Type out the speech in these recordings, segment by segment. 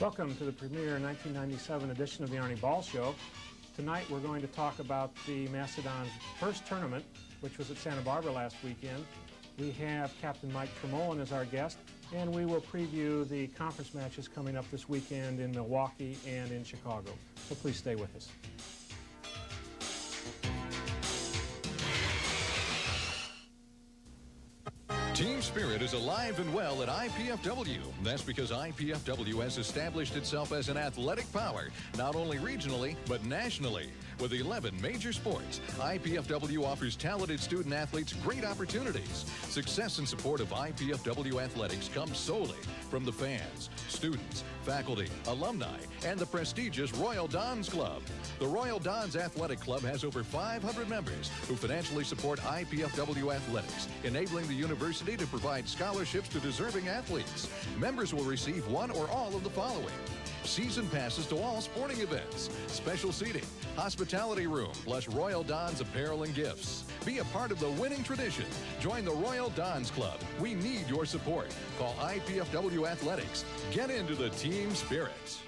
Welcome to the premiere 1997 edition of the Arnie Ball Show. Tonight we're going to talk about the Mastodons' first tournament, which was at Santa Barbara last weekend. We have Captain Mike Tremolin as our guest, and we will preview the conference matches coming up this weekend in Milwaukee and in Chicago. So please stay with us. Team spirit is alive and well at IPFW. That's because IPFW has established itself as an athletic power, not only regionally, but nationally. With 11 major sports, IPFW offers talented student athletes great opportunities. Success and support of IPFW athletics comes solely from the fans, students, faculty, alumni, and the prestigious Royal Dons Club. The Royal Dons Athletic Club has over 500 members who financially support IPFW athletics, enabling the university to provide scholarships to deserving athletes. Members will receive one or all of the following: season passes to all sporting events, special seating, hospitality room, plus Royal Dons apparel and gifts. Be a part of the winning tradition. Join the Royal Dons Club. We need your support. Call IPFW Athletics. Get into the team spirit.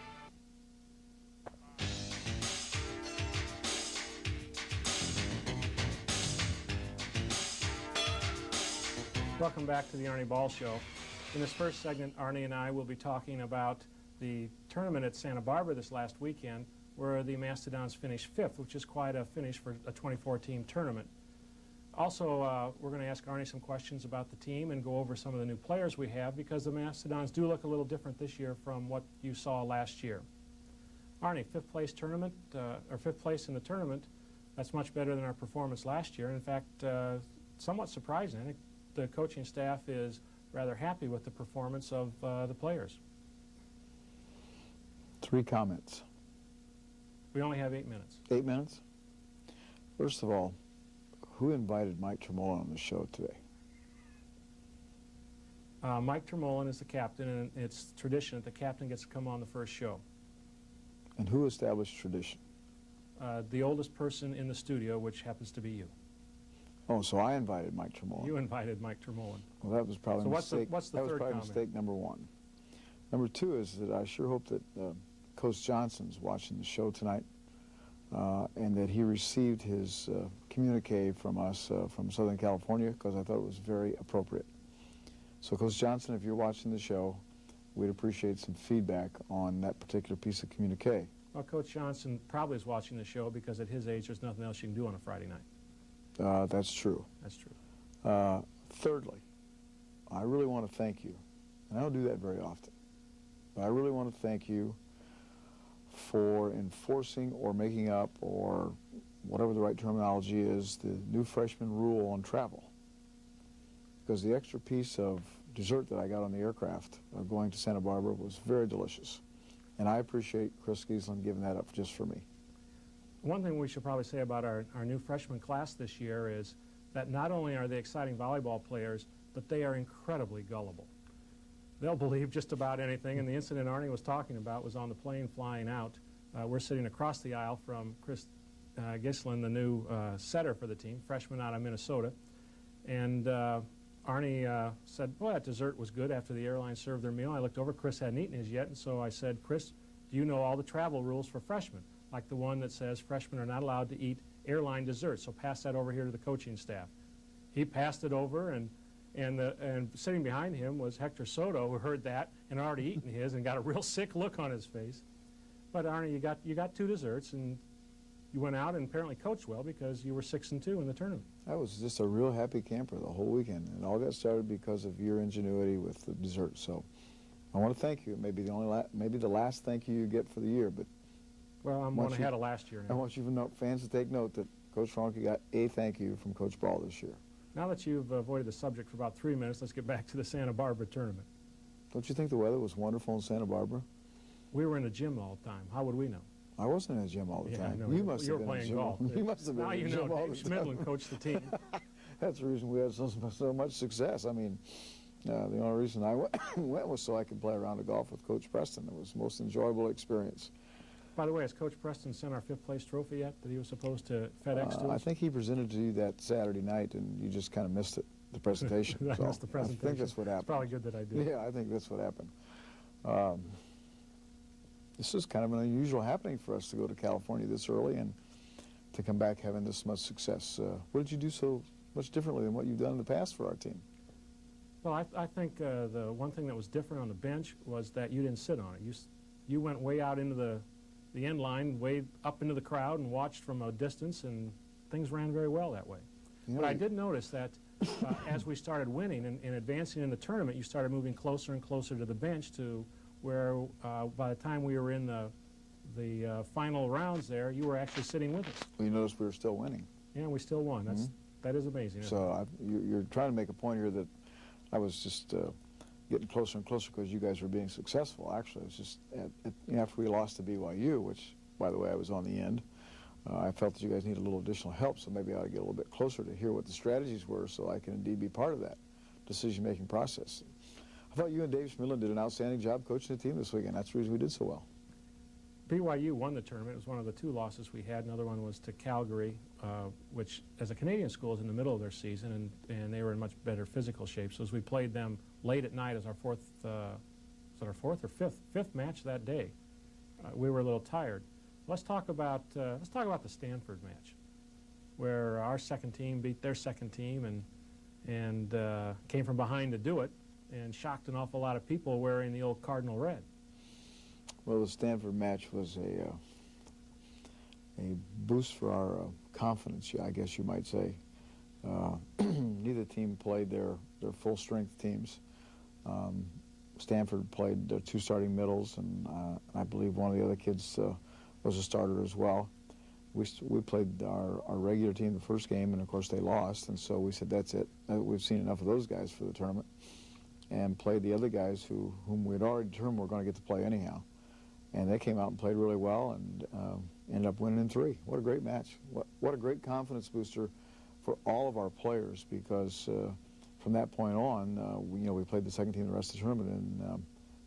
Welcome back to the Arnie Ball Show. In this first segment, Arnie and I will be talking about the tournament at Santa Barbara this last weekend, where the Mastodons finished fifth, which is quite a finish for a 24-team tournament. Also, we're going to ask Arnie some questions about the team and go over some of the new players we have, because the Mastodons do look a little different this year from what you saw last year. Arnie, fifth place in the tournament, that's much better than our performance last year. In fact, somewhat surprising. I think the coaching staff is rather happy with the performance of the players. 3 comments. We only have 8 minutes. 8 minutes? First of all, who invited Mike Tremolin on the show today? Mike Tremolin is the captain, and it's tradition that the captain gets to come on the first show. And who established tradition? The oldest person in the studio, which happens to be you. Oh, so I invited Mike Tremolin. You invited Mike Tremolin. Well, that was probably a mistake. What's the that was third probably comment? Mistake number 1. Number 2 is that I sure hope that Coach Johnson's watching the show tonight, and that he received his communique from us from Southern California, because I thought it was very appropriate. So, Coach Johnson, if you're watching the show, we'd appreciate some feedback on that particular piece of communique. Well, Coach Johnson probably is watching the show, because at his age, there's nothing else you can do on a Friday night. That's true. That's true. Thirdly, I really want to thank you, and I don't do that very often, but I really want to thank you for enforcing or making up, or whatever the right terminology is, the new freshman rule on travel. Because the extra piece of dessert that I got on the aircraft going to Santa Barbara was very delicious. And I appreciate Chris Giesland giving that up just for me. One thing we should probably say about our new freshman class this year is that not only are they exciting volleyball players, but they are incredibly gullible. They'll believe just about anything, and the incident Arnie was talking about was on the plane flying out. We're sitting across the aisle from Chris Giesland, the new setter for the team, freshman out of Minnesota, and Arnie said, boy, that dessert was good after the airline served their meal. I looked over, Chris hadn't eaten his yet, and so I said, Chris, do you know all the travel rules for freshmen? Like the one that says freshmen are not allowed to eat airline desserts, so pass that over here to the coaching staff. He passed it over, and sitting behind him was Hector Soto, who heard that and already eaten his and got a real sick look on his face. But Arnie, you got 2 desserts, and you went out and apparently coached well, because you were 6-2 in the tournament. I was just a real happy camper the whole weekend, and it all got started because of your ingenuity with the dessert. So I want to thank you. Maybe the last thank you get for the year, but well, I'm one ahead of last year now. I want you fans to take note that Coach Franke got a thank you from Coach Ball this year. Now that you've avoided the subject for about 3 minutes, let's get back to the Santa Barbara tournament. Don't you think the weather was wonderful in Santa Barbara? We were in the gym all the time. How would we know? I wasn't in the gym all the time. No, you must you have were been playing golf. You must have been in the gym all the time. Now you know Dave Schmidlin coached the team. That's the reason we had so much success. I mean, the only reason I went was so I could play a round of golf with Coach Preston. It was the most enjoyable experience. By the way, has Coach Preston sent our 5th place trophy yet that he was supposed to FedEx to us? I think he presented to you that Saturday night, and you just kind of missed it, the presentation. I missed the presentation. I think that's what happened. It's probably good that I did. Yeah, I think that's what happened. this is kind of an unusual happening for us to go to California this early and to come back having this much success. What did you do so much differently than what you've done in the past for our team? Well, I think the one thing that was different on the bench was that you didn't sit on it. You went way out into the end line, way up into the crowd, and watched from a distance, and things ran very well that way. You know, but I did notice that as we started winning and advancing in the tournament, you started moving closer and closer to the bench to where by the time we were in the final rounds there, you were actually sitting with us. well, you noticed we were still winning. Yeah, we still won. That is amazing. So you're trying to make a point here that I was just getting closer and closer because you guys were being successful. Actually, it was just after we lost to BYU, which, by the way, I was on the end, I felt that you guys needed a little additional help, so maybe I ought to get a little bit closer to hear what the strategies were so I can indeed be part of that decision-making process. I thought you and Dave Schmidlin did an outstanding job coaching the team this weekend. That's the reason we did so well. BYU won the tournament. It was one of the two losses we had. Another one was to Calgary, which, as a Canadian school, is in the middle of their season, and they were in much better physical shape. So as we played them late at night as our fourth or fifth match that day, we were a little tired. Let's talk about the Stanford match, where our second team beat their second team and came from behind to do it, and shocked an awful lot of people wearing the old Cardinal red. Well, the Stanford match was a boost for our confidence, I guess you might say. Neither team played their full-strength teams. Stanford played their two starting middles, and I believe one of the other kids was a starter as well. We played our regular team the first game, and of course they lost, and so we said that's it. We've seen enough of those guys for the tournament, and played the other guys whom we'd already determined were going to get to play anyhow. And they came out and played really well and ended up winning in 3. What a great match. What a great confidence booster for all of our players, because from that point on, we played the second team the rest of the tournament, and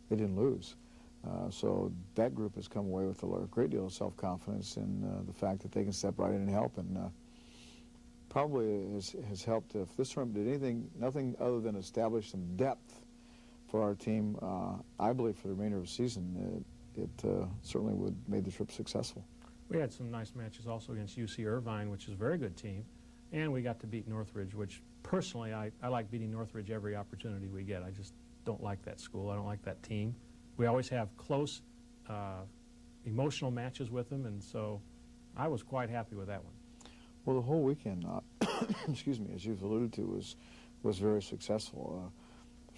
they didn't lose. So that group has come away with a great deal of self-confidence in the fact that they can step right in and help, and probably has helped. If this tournament did nothing other than establish some depth for our team, I believe for the remainder of the season, it certainly would have made the trip successful. We had some nice matches also against UC Irvine, which is a very good team, and we got to beat Northridge, which personally I like beating Northridge every opportunity we get. I just don't like that school. I don't like that team. We always have close, emotional matches with them, and so I was quite happy with that one. Well, the whole weekend, excuse me, as you've alluded to, was very successful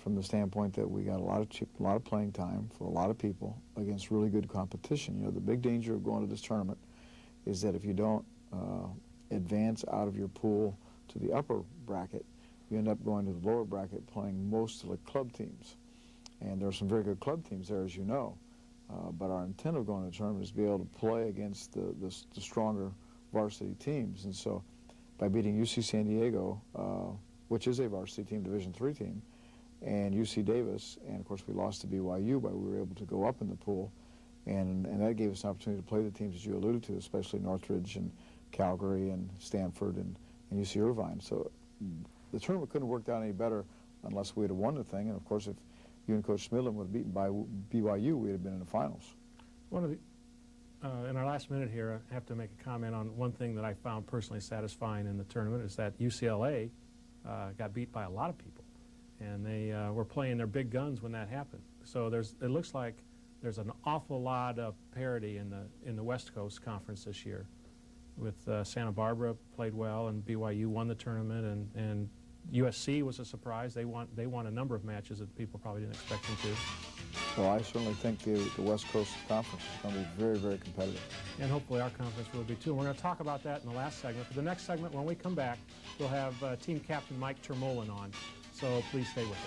from the standpoint that we got a lot of playing time for a lot of people against really good competition. The big danger of going to this tournament is that if you don't advance out of your pool to the upper bracket, you end up going to the lower bracket playing most of the club teams. And there are some very good club teams there, as you know. But our intent of going to the tournament is to be able to play against the stronger varsity teams. And so by beating UC San Diego, which is a varsity team, Division III team, and UC Davis, and of course we lost to BYU, but we were able to go up in the pool, and that gave us an opportunity to play the teams that you alluded to, especially Northridge and Calgary and Stanford and UC Irvine. So the tournament couldn't have worked out any better unless we had won the thing, and of course if you and Coach Schmidlin would have beaten by BYU, we'd have been in the finals. One of the, in our last minute here, I have to make a comment on one thing that I found personally satisfying in the tournament is that UCLA got beat by a lot of people, and they were playing their big guns when that happened. So it looks like there's an awful lot of parity in the West Coast Conference this year. With Santa Barbara played well, and BYU won the tournament, and USC was a surprise. They won a number of matches that people probably didn't expect them to. Well, I certainly think the West Coast Conference is going to be very, very competitive. And hopefully our conference will be too. And we're going to talk about that in the last segment. For the next segment, when we come back, we'll have Team Captain Mike Termolin on. So please stay with us.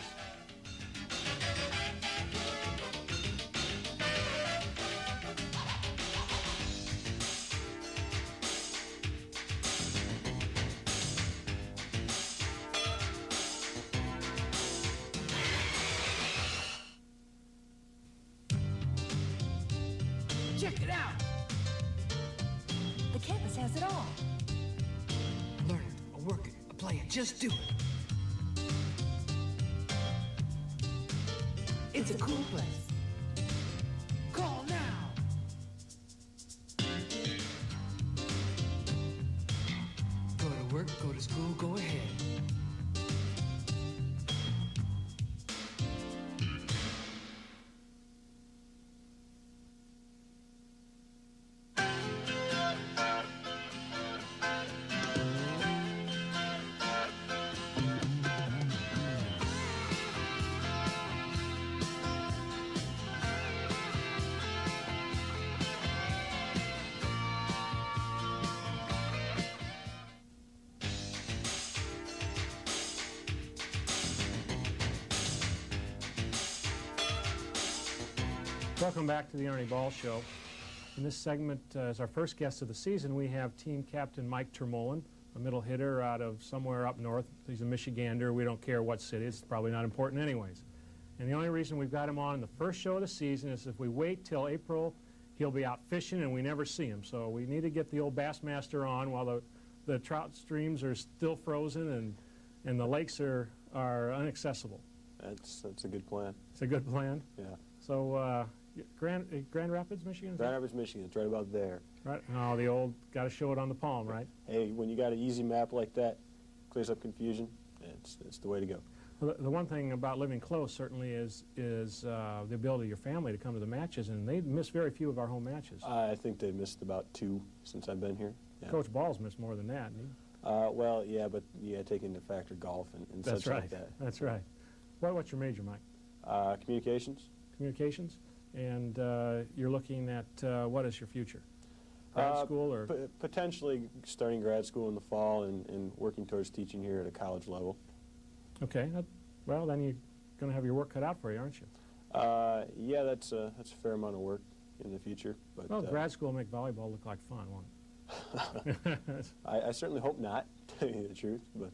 Check it out! The campus has it all. Learn it, or work it, or play it, just do it. It's a cool place. Call now! go to school, go ahead. Welcome back to the Arnie Ball Show. In this segment, as our first guest of the season, we have team captain Mike Termolen, a middle hitter out of somewhere up north. He's a Michigander. We don't care what city. It's probably not important anyways. And the only reason we've got him on in the first show of the season is if we wait till April, he'll be out fishing and we never see him. So we need to get the old Bassmaster on while the trout streams are still frozen and the lakes are inaccessible. That's a good plan. It's a good plan? Yeah. So Grand Rapids, Michigan? Grand Rapids, Michigan. It's right about there. Right. Oh, the old got to show it on the palm, right? Hey, when you got an easy map like that, clears up confusion. It's the way to go. Well, the one thing about living close certainly is the ability of your family to come to the matches, and they miss very few of our home matches. I think they missed about 2 since I've been here. Yeah. Coach Ball's missed more than that. Well, yeah, but you got to take into factor golf and That's such right. like that. That's right. What's your major, Mike? Communications. Communications? And you're looking at what is your future? Grad school or? Potentially starting grad school in the fall and working towards teaching here at a college level. Okay. Well, then you're going to have your work cut out for you, aren't you? Yeah, that's a fair amount of work in the future. But well, grad school will make volleyball look like fun, won't it? I certainly hope not, to tell you the truth. But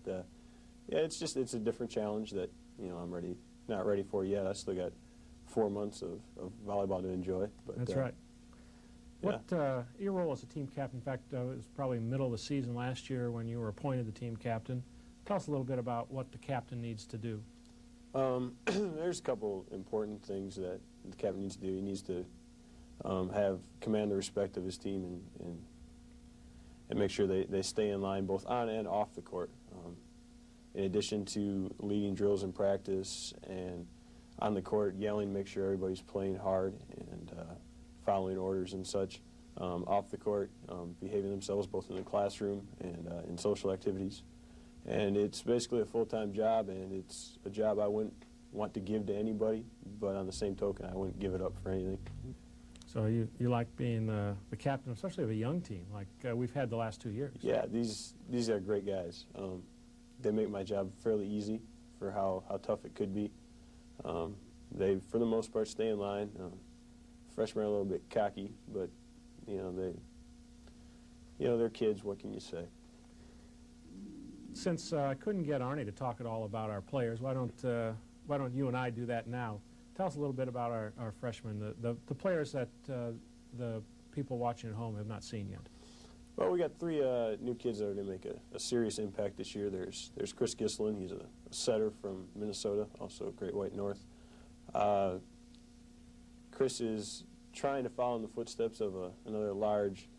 yeah, it's a different challenge that I'm not ready for yet. I still got 4 months of volleyball to enjoy. But, that's right. Yeah. What your role as a team captain? In fact, it was probably middle of the season last year when you were appointed the team captain. Tell us a little bit about what the captain needs to do. There's a couple important things that the captain needs to do. He needs to command the respect of his team and make sure they stay in line both on and off the court. In addition to leading drills in practice and on the court, yelling, make sure everybody's playing hard and following orders and such. Off the court, behaving themselves both in the classroom and in social activities. And it's basically a full-time job, and it's a job I wouldn't want to give to anybody, but on the same token, I wouldn't give it up for anything. So you like being the captain, especially of a young team, like we've had the last 2 years. Yeah, these are great guys. They make my job fairly easy for how tough it could be. They, for the most part, stay in line. Freshmen are a little bit cocky, but they're kids. What can you say? Since I couldn't get Arnie to talk at all about our players, why don't you and I do that now? Tell us a little bit about our freshmen, the players that the people watching at home have not seen yet. Well, we got 3 new kids that are going to make a serious impact this year. There's Chris Gislin. He's a setter from Minnesota, also Great White North. Chris is trying to follow in the footsteps of another large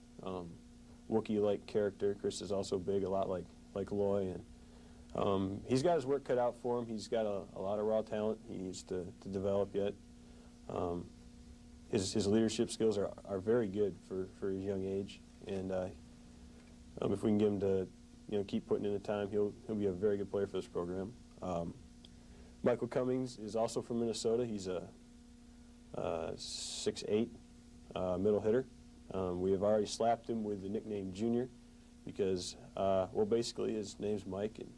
Wookiee-like character. Chris is also big, a lot like Loy, and he's got his work cut out for him. He's got a lot of raw talent he needs to develop yet. His leadership skills are very good for his young age, and if we can get him to keep putting in the time, he'll be a very good player for this program. Michael Cummings is also from Minnesota. He's a 6'8" middle hitter. We have already slapped him with the nickname Junior because, well, basically his name's Mike, and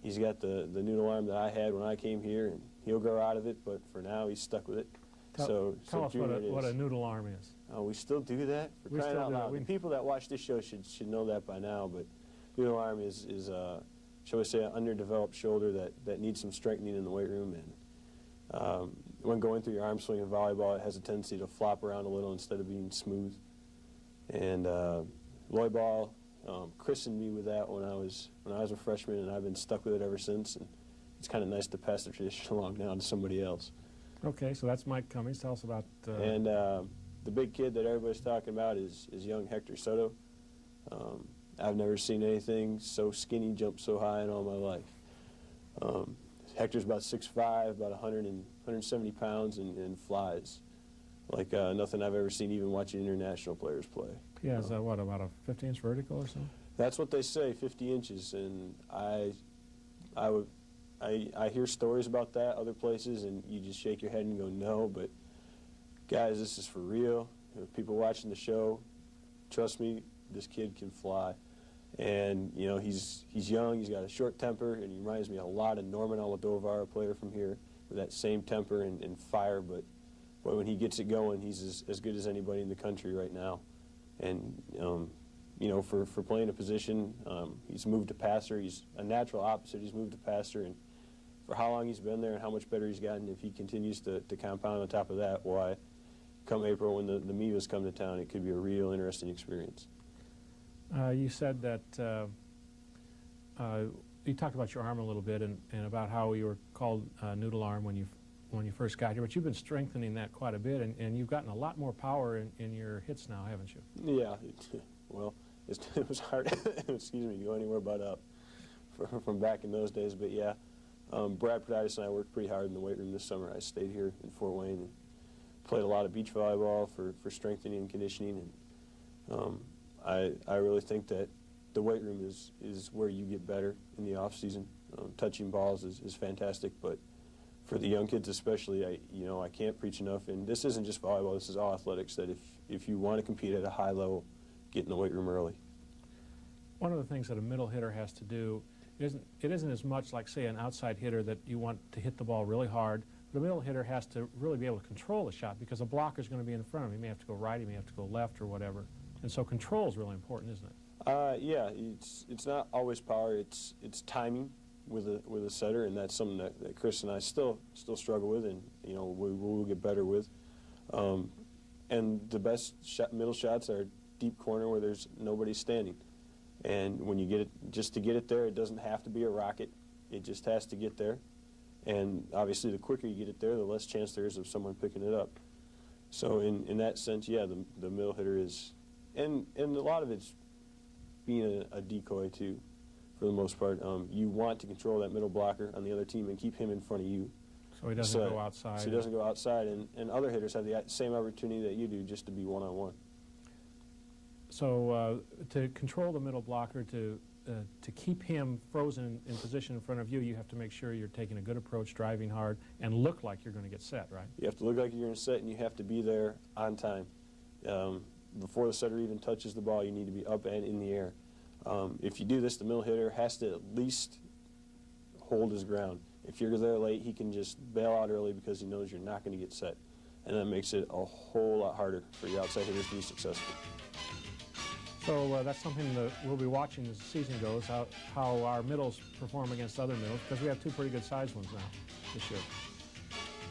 he's got the noodle arm that I had when I came here, and he'll grow out of it, but for now he's stuck with it. Tell us what a noodle arm is. We still do that, for crying out loud. The people that watch this show should know that by now, but noodle arm is shall we say, an underdeveloped shoulder that needs some strengthening in the weight room, and when going through your arm swing in volleyball, it has a tendency to flop around a little instead of being smooth. And Loy Ball christened me with that when I was a freshman, and I've been stuck with it ever since. And it's kind of nice to pass the tradition along now to somebody else. Okay, so that's Mike Cummings. Tell us about. And the big kid that everybody's talking about is young Hector Soto. I've never seen anything so skinny jump so high in all my life. Hector's about 6'5", about 170 pounds, and flies like nothing I've ever seen, even watching international players play. Yeah, is that what, about a 50-inch vertical or something? That's what they say, 50 inches, and I hear stories about that other places, and you just shake your head and go, no, but guys, this is for real. You know, people watching the show, trust me, this kid can fly. And, you know, he's young, he's got a short temper, and he reminds me a lot of Norman Almodovar, a player from here, with that same temper and fire, but boy, when he gets it going, he's as good as anybody in the country right now. And, you know, for playing a position, he's moved to passer. He's a natural opposite. He's moved to passer, and for how long he's been there and how much better he's gotten, if he continues to compound on top of that, why, come April when the Mivas come to town, it could be a real interesting experience. You said that you talked about your arm a little bit and about how you were called noodle arm when you first got here, but you've been strengthening that quite a bit, and you've gotten a lot more power in your hits now, haven't you? Yeah, well, it was hard, excuse me, to go anywhere but up from back in those days, but yeah. Brad Proditis and I worked pretty hard in the weight room this summer. I stayed here in Fort Wayne and played a lot of beach volleyball for strengthening and conditioning, and I really think that the weight room is where you get better in the off season. Touching balls is fantastic, but for the young kids especially, I can't preach enough, and this isn't just volleyball, this is all athletics, that if you want to compete at a high level, get in the weight room early. One of the things that a middle hitter has to do, it isn't as much like, say, an outside hitter that you want to hit the ball really hard, but a middle hitter has to really be able to control the shot because a blocker is going to be in front of him. He may have to go right, he may have to go left or whatever. And so control is really important, isn't it? Yeah, it's not always power, it's timing with a setter, and that's something that Chris and I still struggle with, and we'll get better with. And the best middle shots are deep corner where there's nobody standing. And when you get it, just to get it there, it doesn't have to be a rocket. It just has to get there. And obviously, the quicker you get it there, the less chance there is of someone picking it up. So in that sense, yeah, the middle hitter is, and a lot of it's being a decoy too, for the most part. You want to control that middle blocker on the other team and keep him in front of you. So he doesn't go outside. So he doesn't go outside, and other hitters have the same opportunity that you do just to be one-on-one. So to control the middle blocker, to keep him frozen in position in front of you, you have to make sure you're taking a good approach, driving hard, and look like you're going to get set, right? You have to look like you're going to set, and you have to be there on time. Before the setter even touches the ball, you need to be up and in the air. If you do this, the middle hitter has to at least hold his ground. If you're there late, he can just bail out early because he knows you're not going to get set. And that makes it a whole lot harder for your outside hitters to be successful. So that's something that we'll be watching as the season goes, how our middles perform against other middles, because we have two pretty good-sized ones now this year.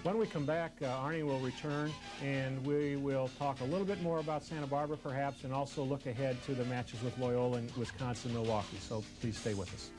When we come back, Arnie will return, and we will talk a little bit more about Santa Barbara, perhaps, and also look ahead to the matches with Loyola and Wisconsin, Milwaukee. So please stay with us.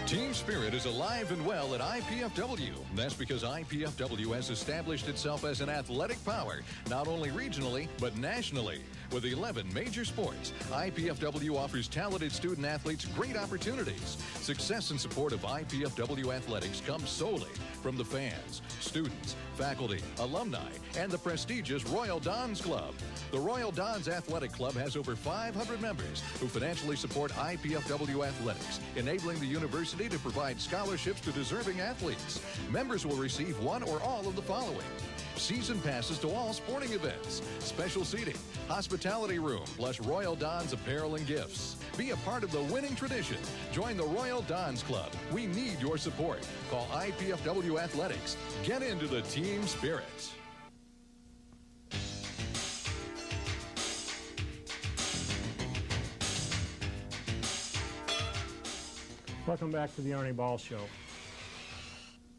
Team spirit is alive and well at IPFW. That's because IPFW has established itself as an athletic power, not only regionally, but nationally. With 11 major sports, IPFW offers talented student athletes great opportunities. Success and support of IPFW athletics comes solely from the fans, students, faculty, alumni, and the prestigious Royal Dons Club. The Royal Dons Athletic Club has over 500 members who financially support IPFW athletics, enabling the university to provide scholarships to deserving athletes. Members will receive one or all of the following: season passes to all sporting events, special seating, hospitality room, plus Royal Dons apparel and gifts. Be a part of the winning tradition. Join the Royal Dons Club. We need your support. Call IPFW Athletics. Get into the team spirit. Welcome back to the Arnie Ball Show.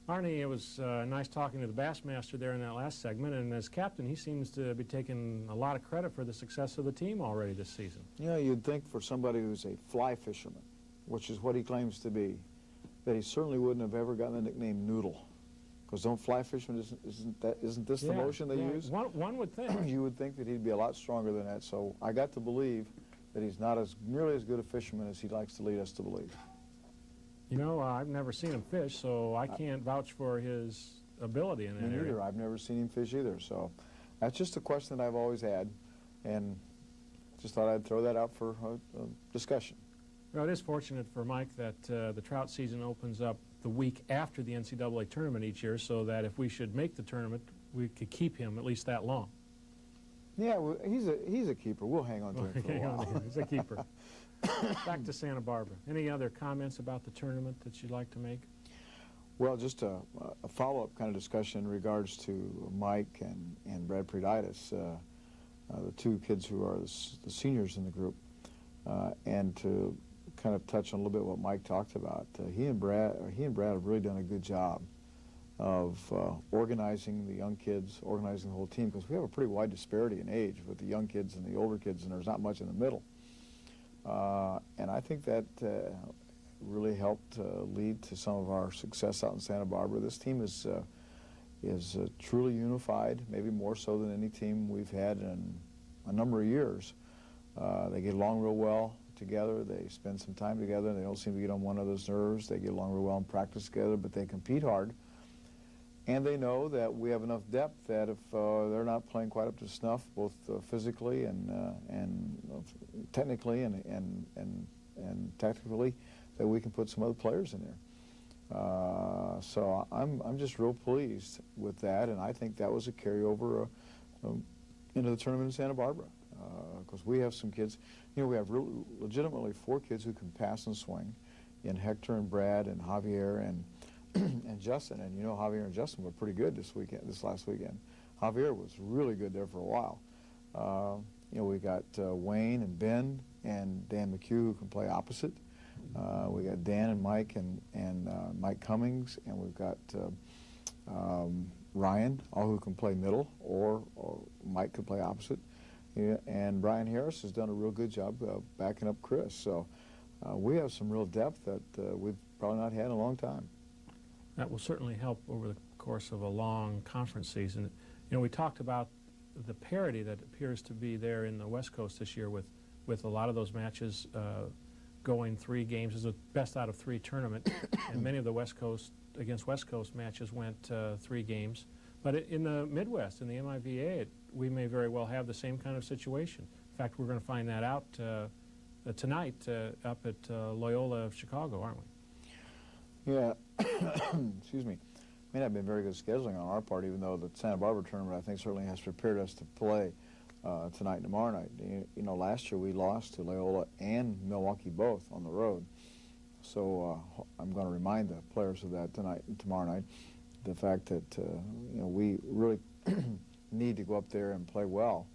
Arnie, it was nice talking to the Bassmaster there in that last segment, and as captain, he seems to be taking a lot of credit for the success of the team already this season. You know, you'd think for somebody who's a fly fisherman, which is what he claims to be, that he certainly wouldn't have ever gotten the nickname Noodle. Because don't fly fishermen, isn't this the motion they use? One would think. You would think that he'd be a lot stronger than that. So I got to believe that he's not nearly as good a fisherman as he likes to lead us to believe. You know, I've never seen him fish, so I can't vouch for his ability in that Me area. neither. I've never seen him fish either. So that's just a question that I've always had, and just thought I'd throw that out for discussion. Well, it is fortunate for Mike that the trout season opens up the week after the NCAA tournament each year, so that if we should make the tournament, we could keep him at least that long. Yeah, well, he's a keeper. We'll hang on to him for a while. He's a keeper. Back to Santa Barbara. Any other comments about the tournament that you'd like to make? Well, just a follow-up kind of discussion in regards to Mike and Brad Preditis, the two kids who are the seniors in the group, and to kind of touch on a little bit what Mike talked about. He and Brad have really done a good job of organizing the young kids, organizing the whole team, because we have a pretty wide disparity in age with the young kids and the older kids, and there's not much in the middle. And I think that really helped lead to some of our success out in Santa Barbara. This team is truly unified, maybe more so than any team we've had in a number of years. They get along real well together. They spend some time together. They don't seem to get on one another's nerves. They get along real well in practice together, but they compete hard. And they know that we have enough depth that if they're not playing quite up to snuff, both physically and technically and tactically, that we can put some other players in there. So I'm just real pleased with that, and I think that was a carryover into the tournament in Santa Barbara, because we have some kids. You know, we have legitimately 4 kids who can pass and swing, in Hector and Brad and Javier and Justin. And you know, Javier and Justin were pretty good this last weekend. Javier was really good there for a while. You know, we got Wayne and Ben and Dan McHugh who can play opposite. We got Dan and Mike and Mike Cummings, and we've got Ryan, all who can play middle, or Mike could play opposite. Yeah, and Brian Harris has done a real good job backing up Chris. So we have some real depth that we've probably not had in a long time. That will certainly help over the course of a long conference season. You know, we talked about the parity that appears to be there in the West Coast this year with a lot of those matches going 3 games as the best out of 3 tournament, and many of the West Coast matches went 3 games. But in the Midwest, in the MIVA, we may very well have the same kind of situation. In fact, we're going to find that out tonight up at Loyola of Chicago, aren't we? Yeah, excuse me. May not have been very good scheduling on our part, even though the Santa Barbara tournament, I think, certainly has prepared us to play tonight and tomorrow night. You know, last year we lost to Loyola and Milwaukee both on the road. So I'm going to remind the players of that tonight and tomorrow night. The fact that, you know, we really need to go up there and play well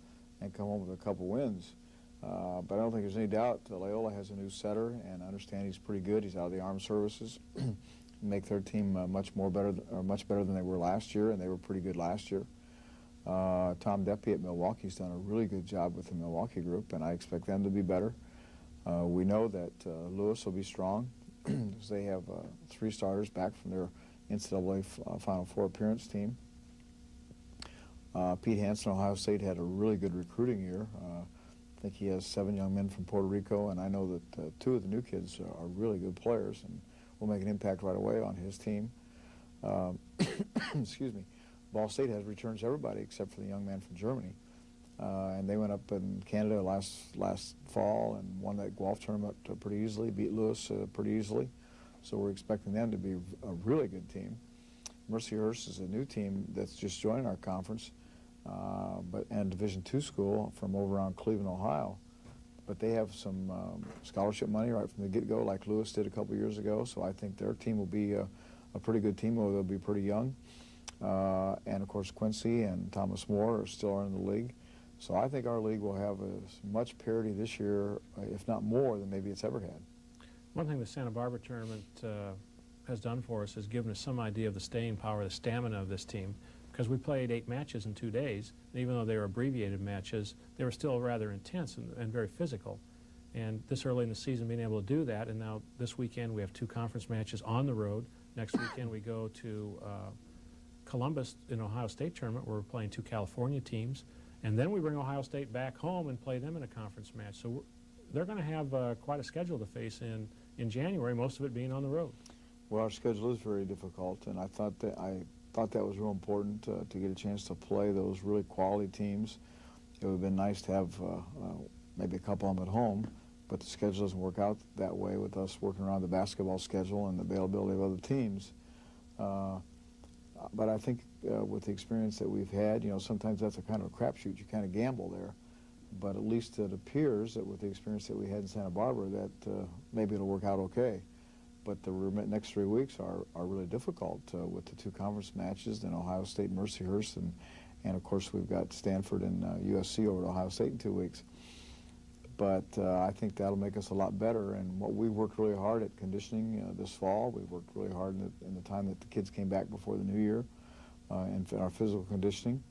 and come home with a couple wins. But I don't think there's any doubt that Loyola has a new setter, and I understand he's pretty good. He's out of the armed services. Make their team much better than they were last year, and they were pretty good last year. Tom Deppy at Milwaukee's done a really good job with the Milwaukee group, and I expect them to be better. We know that Lewis will be strong, because they have 3 starters back from their NCAA Final Four appearance team. Pete Hansen, Ohio State, had a really good recruiting year. I think he has 7 young men from Puerto Rico, and I know that 2 of the new kids are really good players and will make an impact right away on his team. Excuse me. Ball State has returns everybody except for the young man from Germany. And they went up in Canada last fall and won that golf tournament pretty easily, beat Lewis pretty easily. So we're expecting them to be a really good team. Mercyhurst is a new team that's just joined our conference, and Division II school from over around Cleveland, Ohio. But they have some scholarship money right from the get-go, like Lewis did a couple years ago. So I think their team will be a pretty good team, although they'll be pretty young. And of course, Quincy and Thomas More are still in the league. So I think our league will have as much parity this year, if not more, than maybe it's ever had. One thing the Santa Barbara tournament has done for us is given us some idea of the staying power, the stamina of this team, because we played 8 matches in 2 days, and even though they were abbreviated matches, they were still rather intense and very physical. And this early in the season, being able to do that, and now this weekend we have 2 conference matches on the road. Next weekend we go to Columbus in Ohio State tournament, where we're playing 2 California teams. And then we bring Ohio State back home and play them in a conference match. So they're going to have quite a schedule to face in January, most of it being on the road. Well, our schedule is very difficult, and I thought that was real important to get a chance to play those really quality teams. It would have been nice to have maybe a couple of them at home, but the schedule doesn't work out that way with us working around the basketball schedule and the availability of other teams. But I think with the experience that we've had, sometimes that's a kind of a crapshoot. You kind of gamble there. But at least it appears that with the experience that we had in Santa Barbara that maybe it'll work out okay. But the next 3 weeks are really difficult with the 2 conference matches, then Ohio State and Mercyhurst, and of course we've got Stanford and USC over to Ohio State in 2 weeks. But I think that'll make us a lot better. And what we worked really hard at conditioning this fall. We worked really hard in the time that the kids came back before the new year in our physical conditioning.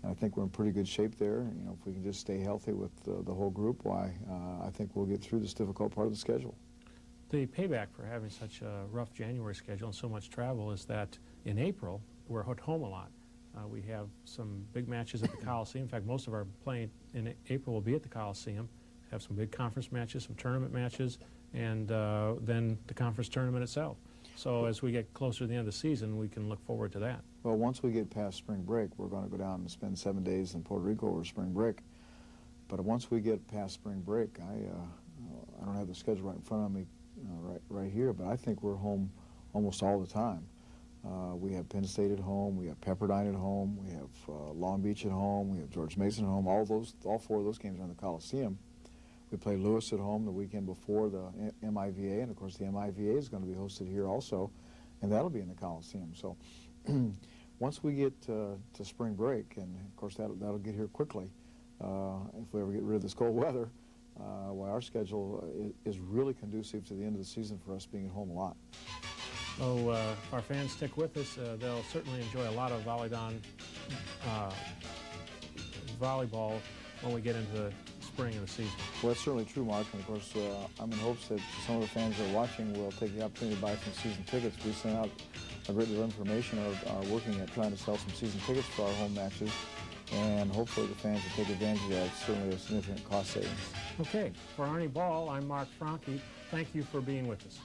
And I think we're in pretty good shape there. If we can just stay healthy with the whole group, I think we'll get through this difficult part of the schedule. The payback for having such a rough January schedule and so much travel is that in April, we're at home a lot. We have some big matches at the Coliseum. In fact, most of our playing in April will be at the Coliseum. Have some big conference matches, some tournament matches, and then the conference tournament itself. So as we get closer to the end of the season, we can look forward to that. Well, once we get past spring break, we're going to go down and spend 7 days in Puerto Rico over spring break. But once we get past spring break, I don't have the schedule right in front of me right here, but I think we're home almost all the time. We have Penn State at home, we have Pepperdine at home, we have Long Beach at home, we have George Mason at home. All 4 of those games are in the Coliseum. We play Lewis at home the weekend before the MIVA, and of course the MIVA is going to be hosted here also, and that'll be in the Coliseum. So once we get to spring break, and of course that'll get here quickly, if we ever get rid of this cold weather, our schedule is really conducive to the end of the season for us being at home a lot. So if our fans stick with us, they'll certainly enjoy a lot of volleyball when we get into the spring of the season. Well, that's certainly true, Mark, and of course I'm in hopes that some of the fans that are watching will take the opportunity to buy some season tickets. We sent out a great deal of information, are working at trying to sell some season tickets for our home matches, and hopefully the fans will take advantage of that. It's certainly a significant cost savings. Okay, for Arnie Ball, I'm Mark Franke. Thank you for being with us.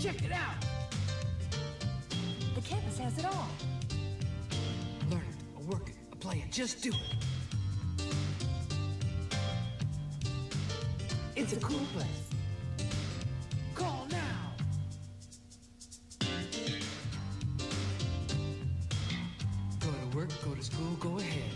Check it out! The campus has it all. Learn it, or work it, or play it, just do it. It's a cool place. Call now! Go to work, go to school, go ahead.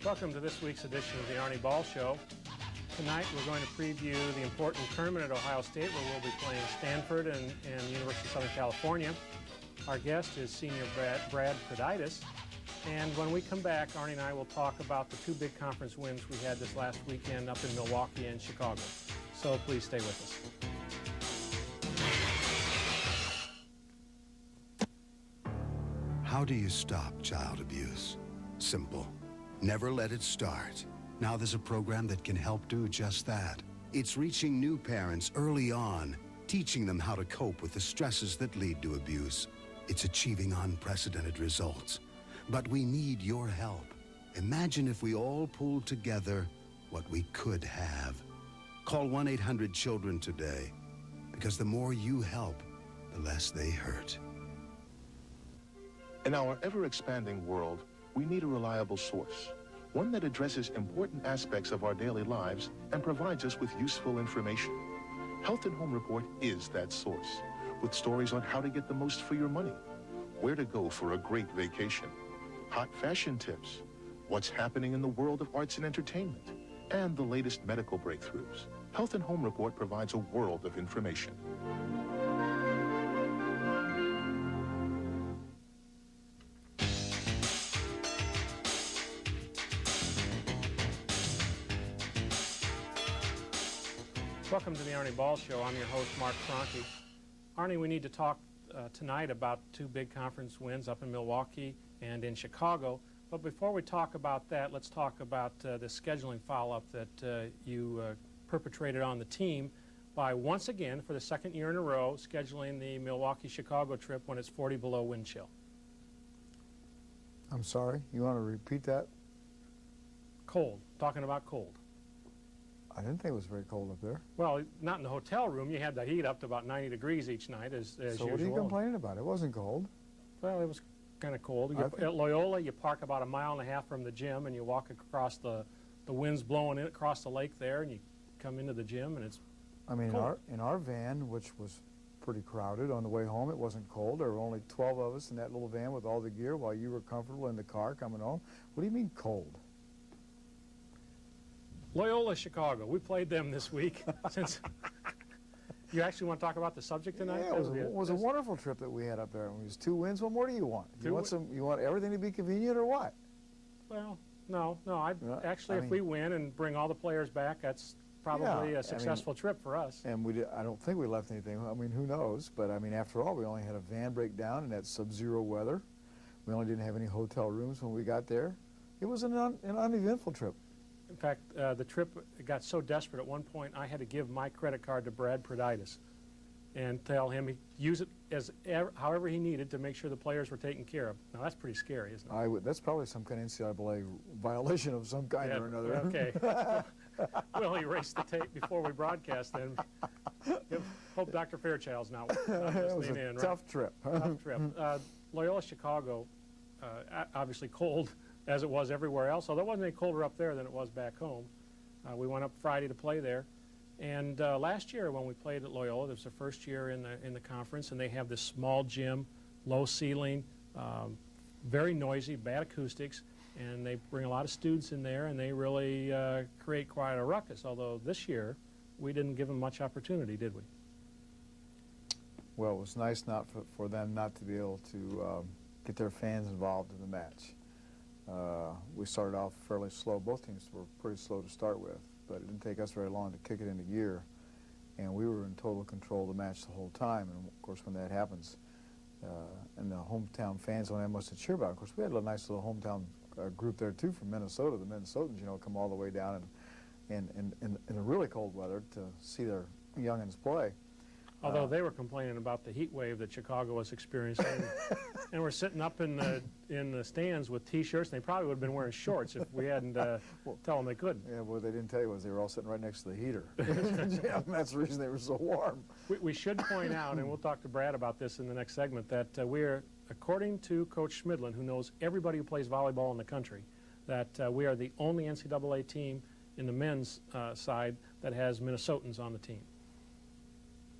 Welcome to this week's edition of the Arnie Ball Show. Tonight we're going to preview the important tournament at Ohio State, where we'll be playing Stanford and the University of Southern California. Our guest is senior Brad Proditis. And when we come back, Arnie and I will talk about the 2 big conference wins we had this last weekend up in Milwaukee and Chicago. So please stay with us. How do you stop child abuse? Simple. Never let it start. Now there's a program that can help do just that. It's reaching new parents early on, teaching them how to cope with the stresses that lead to abuse. It's achieving unprecedented results. But we need your help. Imagine if we all pulled together what we could have. Call 1-800-CHILDREN today, because the more you help, the less they hurt. In our ever-expanding world, we need a reliable source, one that addresses important aspects of our daily lives and provides us with useful information. Health and Home Report is that source, with stories on how to get the most for your money, where to go for a great vacation, hot fashion tips, what's happening in the world of arts and entertainment, and the latest medical breakthroughs. Health and Home Report provides a world of information. Welcome to the Arnie Ball Show. I'm your host, Mark Franke. Arnie, we need to talk tonight about two big conference wins up in Milwaukee and in Chicago. But before we talk about that, let's talk about the scheduling follow-up that you perpetrated on the team by once again, for the second year in a row, scheduling the Milwaukee-Chicago trip when it's 40 below wind chill. I'm sorry, you want to repeat that? Cold. Talking about cold. I didn't think it was very cold up there. Well, not in the hotel room. You had the heat up to about 90 degrees each night, as So usual. what are you complaining about? It wasn't cold. Well, it was kind of cold. At Loyola, you park about 1.5 miles from the gym, and you walk across the wind's blowing in across the lake there, and you come into the gym, and it's I mean, cold. in our van, which was pretty crowded on the way home, it wasn't cold. There were only 12 of us in that little van with all the gear while you were comfortable in the car coming home. What do you mean cold? Loyola, Chicago. We played them this week. Since you actually want to talk about the subject tonight? Yeah, it was a wonderful trip that we had up there. It was 2 wins. What more do you want? You want everything to be convenient or what? Well, no. Actually, I if we win and bring all the players back, that's probably a successful trip for us. And I don't think we left anything. I mean, who knows? But I mean, after all, we only had a van breakdown in that sub-zero weather. We only didn't have any hotel rooms when we got there. It was an uneventful trip. In fact, the trip got so desperate at one point, I had to give my credit card to Brad Proditis and tell him he'd use it however he needed to make sure the players were taken care of. Now, that's pretty scary, isn't it? That's probably some kind of NCAA violation of some kind or another. Okay. We'll erase the tape before we broadcast then. Hope Dr. Fairchild's not It was listening a in. tough trip. Tough trip. Loyola, Chicago, obviously cold, as it was everywhere else, although it wasn't any colder up there than it was back home. We went up Friday to play there. And last year when we played at Loyola, it was the first year in the conference, and they have this small gym, low ceiling, very noisy, bad acoustics, and they bring a lot of students in there, and they really create quite a ruckus, although this year we didn't give them much opportunity, did we? Well, it was nice for them not to be able to get their fans involved in the match. We started off fairly slow. Both teams were pretty slow to start with, but it didn't take us very long to kick it into gear, and we were in total control of the match the whole time. And of course, when that happens, and the hometown fans don't have much to cheer about. Of course, we had a nice little hometown group there too from Minnesota. The Minnesotans, come all the way down in the really cold weather to see their youngins play. Although they were complaining about the heat wave that Chicago was experiencing, and we're sitting up in the stands with T-shirts, and they probably would have been wearing shorts if we hadn't tell them they couldn't. Yeah, what they didn't tell you was they were all sitting right next to the heater. Yeah, that's the reason they were so warm. We should point out, and we'll talk to Brad about this in the next segment, that we're, according to Coach Schmidlin, who knows everybody who plays volleyball in the country, that we are the only NCAA team in the men's side that has Minnesotans on the team.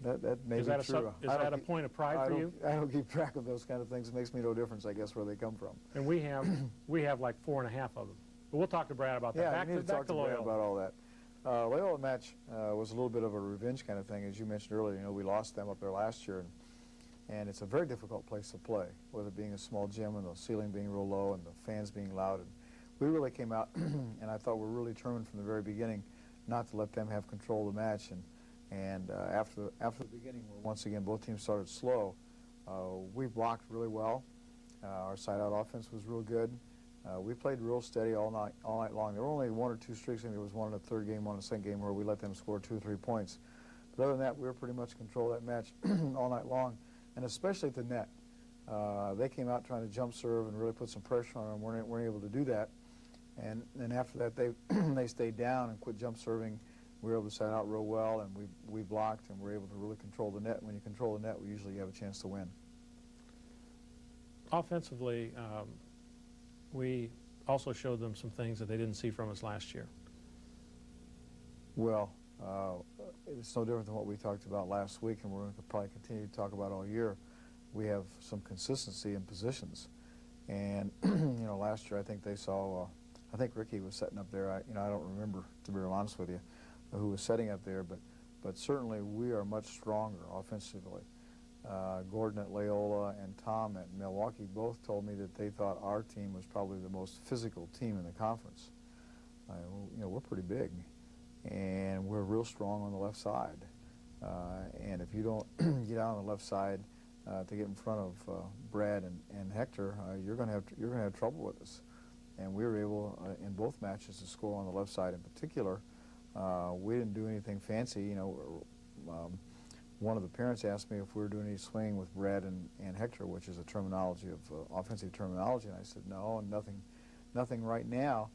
That may be true. Is that a point of pride for you? I don't keep track of those kind of things. It makes me no difference, I guess, where they come from. And we have like 4.5 of them. But we'll talk to Brad about that. Yeah, back we need to talk to Brad about all that. Loyola match was a little bit of a revenge kind of thing, as you mentioned earlier. We lost them up there last year, and it's a very difficult place to play, with it being a small gym and the ceiling being real low and the fans being loud. And we really came out, and I thought we were really determined from the very beginning not to let them have control of the match. And after the beginning, where once again both teams started slow, we blocked really well. Our side-out offense was real good. We played real steady all night long. There were only 1 or 2 streaks. I think there was one in the third game, one in the second game, where we let them score 2 or 3 points. But other than that, we were pretty much in control of that match all night long, and especially at the net. They came out trying to jump serve and really put some pressure on them. Weren't able to do that. And then after that, they stayed down and quit jump serving. We were able to set out real well, and we blocked, and were able to really control the net. When you control the net, we usually have a chance to win. Offensively, we also showed them some things that they didn't see from us last year. Well, it's no different than what we talked about last week, and we're going to probably continue to talk about all year. We have some consistency in positions, and you know, last year I think they saw. I think Ricky was setting up there. I don't remember, to be real honest with you, who was setting up there, but certainly we are much stronger offensively. Gordon at Loyola and Tom at Milwaukee both told me that they thought our team was probably the most physical team in the conference. You know, we're pretty big, and we're real strong on the left side. And if you don't get out on the left side to get in front of Brad and Hector, you're going to have trouble with us. And we were able in both matches to score on the left side in particular. We didn't do anything fancy. You know, one of the parents asked me if we were doing any swinging with Brad and Hector, which is a terminology of offensive terminology, and I said no, nothing right now,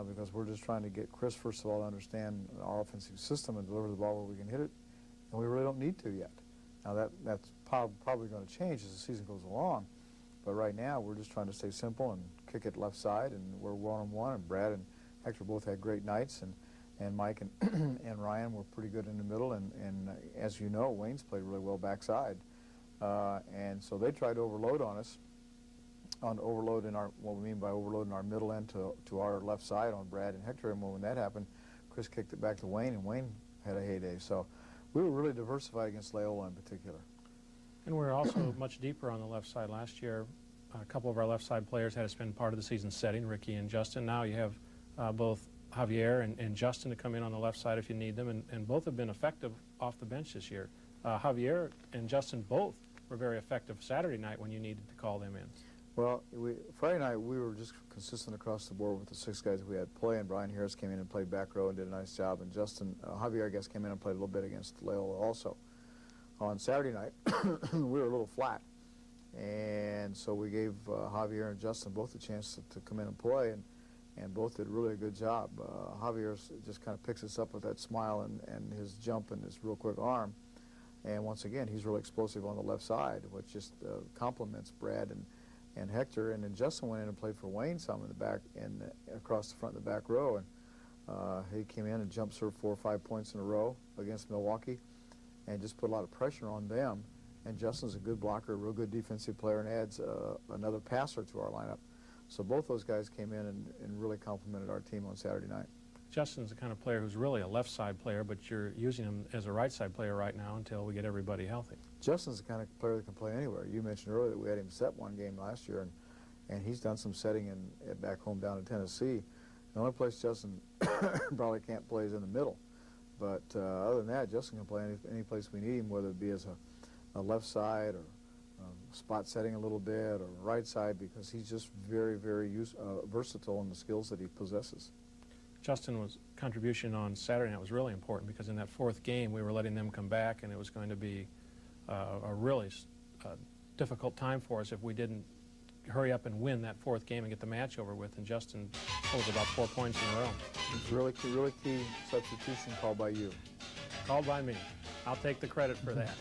because we're just trying to get Chris, first of all, to understand our offensive system and deliver the ball where we can hit it, and we really don't need to yet. Now that's probably going to change as the season goes along, but right now we're just trying to stay simple and kick it left side, and we're one-on-one, and Brad and Hector both had great nights, and Mike and Ryan were pretty good in the middle, and as you know, Wayne's played really well backside, and so they tried to overload on us, overload in our, what we mean by overload in our middle end to our left side on Brad and Hector, and when that happened, Chris kicked it back to Wayne, and Wayne had a heyday. So we were really diversified against Loyola in particular. And we were also much deeper on the left side last year. A couple of our left side players had to spend part of the season setting, Ricky and Justin. Now you have both Javier and Justin to come in on the left side if you need them, and both have been effective off the bench this year. Javier and Justin both were very effective Saturday night when you needed to call them in. Well, Friday night we were just consistent across the board with the 6 guys we had playing. Brian Harris came in and played back row and did a nice job, and Javier, I guess, came in and played a little bit against Loyola also. On Saturday night, we were a little flat, and so we gave Javier and Justin both a chance to come in and play, and both did really a good job. Javier just kind of picks us up with that smile and his jump and his real quick arm, and once again, he's really explosive on the left side, which just complements Brad and Hector. And then Justin went in and played for Wayne some in the back and across the front of the back row, and he came in and jump served 4 or 5 points in a row against Milwaukee, and just put a lot of pressure on them. And Justin's a good blocker, a real good defensive player, and adds another passer to our lineup. So both those guys came in and really complimented our team on Saturday night. Justin's the kind of player who's really a left side player, but you're using him as a right side player right now until we get everybody healthy. Justin's the kind of player that can play anywhere. You mentioned earlier that we had him set one game last year, and he's done some setting back home down in Tennessee. The only place Justin probably can't play is in the middle. But other than that, Justin can play any place we need him, whether it be as a left side or spot setting a little bit, or right side, because he's just very, very versatile in the skills that he possesses. Justin's contribution on Saturday night was really important, because in that 4th game we were letting them come back, and it was going to be a really difficult time for us if we didn't hurry up and win that 4th game and get the match over with, and Justin pulled about 4 points in a row. It's really key substitution called by you. Called by me. I'll take the credit for that.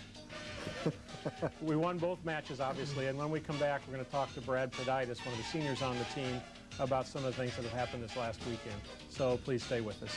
We won both matches, obviously, and when we come back, we're going to talk to Brad Proditis, one of the seniors on the team, about some of the things that have happened this last weekend. So please stay with us.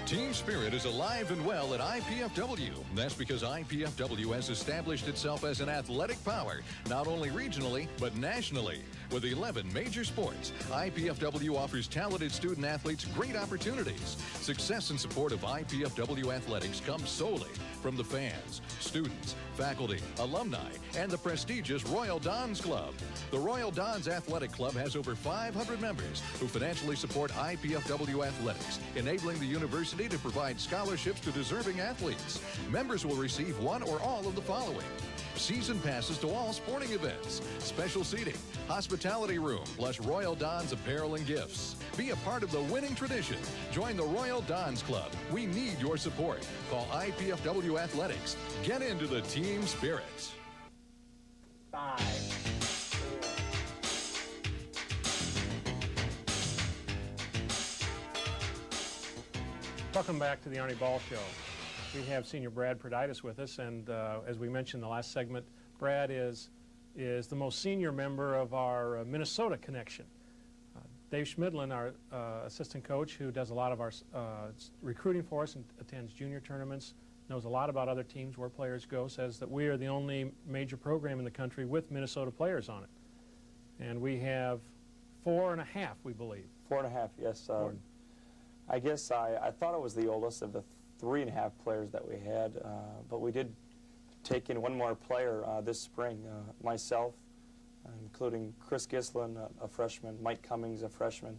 Team spirit is alive and well at IPFW. That's because IPFW has established itself as an athletic power, not only regionally, but nationally. With 11 major sports, IPFW offers talented student athletes great opportunities. Success and support of IPFW athletics comes solely from the fans, students, faculty, alumni, and the prestigious Royal Dons Club. The Royal Dons Athletic Club has over 500 members who financially support IPFW athletics, enabling the university to provide scholarships to deserving athletes. Members will receive one or all of the following: season passes to all sporting events, special seating, hospitality room, plus Royal Dons apparel and gifts. Be a part of the winning tradition. Join the Royal Dons Club. We need your support. Call IPFW Athletics. Get into the team spirit. 5, 4. Welcome back to the Arnie Ball Show. We have Senior Brad Perditis with us, and as we mentioned in the last segment, Brad is the most senior member of our Minnesota connection. Dave Schmidlin, our assistant coach, who does a lot of our recruiting for us and attends junior tournaments, knows a lot about other teams where players go, says that we are the only major program in the country with Minnesota players on it. And we have 4.5, we believe. 4.5, yes. I guess I thought I was the oldest of the 3.5 players that we had, but we did take in one more player this spring, myself, including Chris Gislin, a freshman, Mike Cummings, a freshman.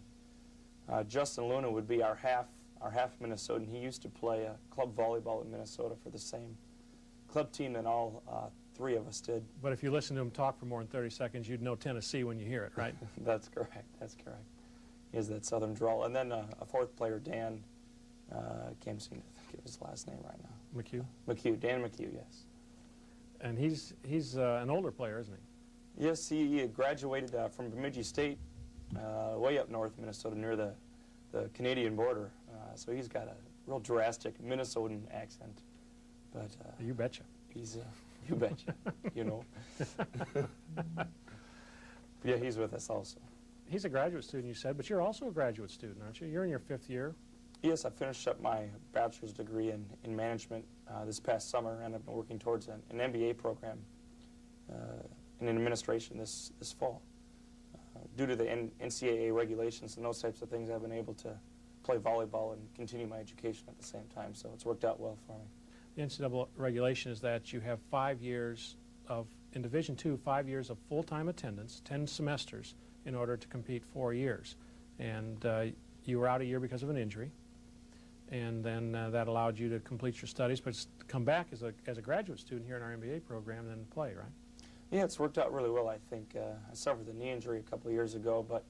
Justin Luna would be our half Minnesotan. He used to play club volleyball in Minnesota for the same club team that all 3 of us did. But if you listen to him talk for more than 30 seconds, you'd know Tennessee when you hear it, right? That's correct. That's correct. He has that southern drawl. And then a 4th player, Dan, can't seem to think of his last name right now. McHugh? McHugh, Dan McHugh, yes. And he's an older player, isn't he? Yes, he graduated from Bemidji State, way up north Minnesota, near the Canadian border. So he's got a real drastic Minnesotan accent. But you betcha. He's, you betcha, you know. But yeah, he's with us also. He's a graduate student, you said, but you're also a graduate student, aren't you? You're in your 5th year. Yes, I finished up my bachelor's degree in management this past summer, and I've been working towards an MBA program in administration this fall. Due to the NCAA regulations and those types of things, I've been able to play volleyball and continue my education at the same time, so it's worked out well for me. The NCAA regulation is that you have 5 years of, in Division II, 5 years of full-time attendance, 10 semesters, in order to compete 4 years. And you were out a year because of an injury, and then that allowed you to complete your studies, but come back as a graduate student here in our MBA program and then play, right? Yeah, it's worked out really well, I think. I suffered a knee injury a couple of years ago, but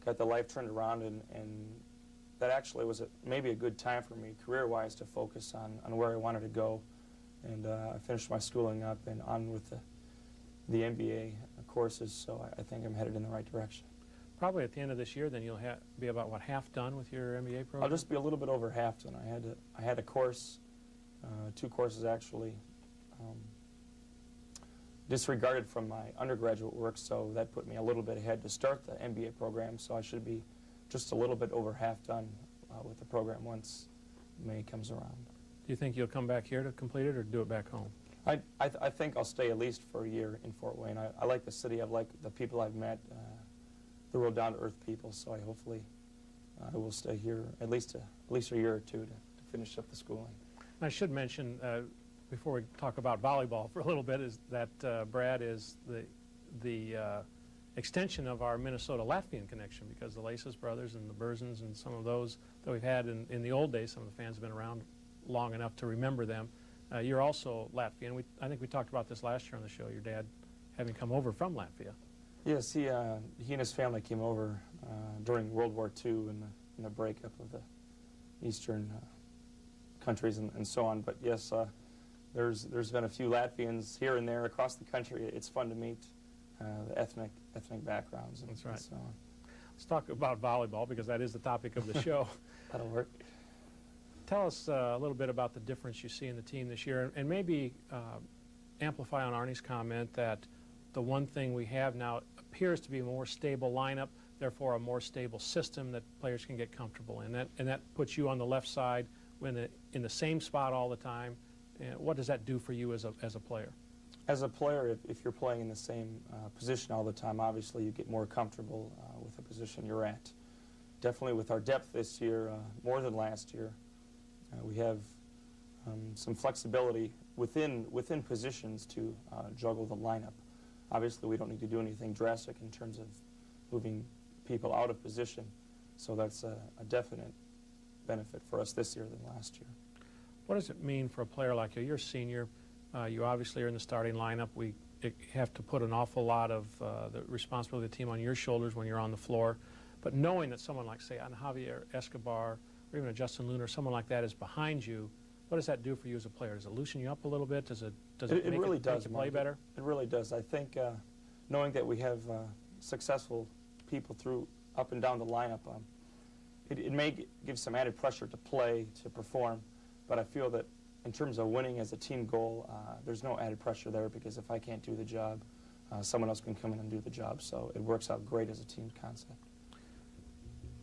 got the life turned around, and that actually was maybe a good time for me career-wise to focus on where I wanted to go. And I finished my schooling up and on with the MBA courses, so I think I'm headed in the right direction. Probably at the end of this year, then you'll be about, what, half done with your MBA program? I'll just be a little bit over half done. I had a course, 2 courses actually, disregarded from my undergraduate work, so that put me a little bit ahead to start the MBA program, so I should be just a little bit over half done with the program once May comes around. Do you think you'll come back here to complete it or do it back home? I think I'll stay at least for a year in Fort Wayne. I like the city. I like the people I've met, the real down-to-earth people, so I will stay here at least a year or 2 to finish up the schooling. I should mention, before we talk about volleyball for a little bit, is that Brad is the extension of our Minnesota-Latvian connection, because the Laces brothers and the Berzins and some of those that we've had in the old days, some of the fans have been around long enough to remember them. You're also Latvian. I think we talked about this last year on the show, your dad having come over from Latvia. Yes, he and his family came over during World War II in the breakup of the Eastern countries and so on. But yes, there's been a few Latvians here and there across the country. It's fun to meet the ethnic backgrounds and, That's right. and so on. Let's talk about volleyball, because that is the topic of the show. That'll work. Tell us a little bit about the difference you see in the team this year, and maybe amplify on Arnie's comment that the one thing we have now appears to be a more stable lineup, therefore a more stable system that players can get comfortable in. And that puts you on the left side in the same spot all the time. What does that do for you as a player? As a player, if you're playing in the same position all the time, obviously you get more comfortable with the position you're at. Definitely with our depth this year, more than last year, we have some flexibility within positions to juggle the lineup. Obviously, we don't need to do anything drastic in terms of moving people out of position, so that's a definite benefit for us this year than last year. What does it mean for a player like you? You're a senior. You obviously are in the starting lineup. We have to put an awful lot of the responsibility of the team on your shoulders when you're on the floor. But knowing that someone like, say, an Javier Escobar or even a Justin Luna or someone like that is behind you, what does that do for you as a player? Does it loosen you up a little bit? Does it make really it does, make you play better? It really does. I think knowing that we have successful people up and down the lineup, it may give some added pressure to play, to perform, but I feel that in terms of winning as a team goal, there's no added pressure there, because if I can't do the job, someone else can come in and do the job, so it works out great as a team concept.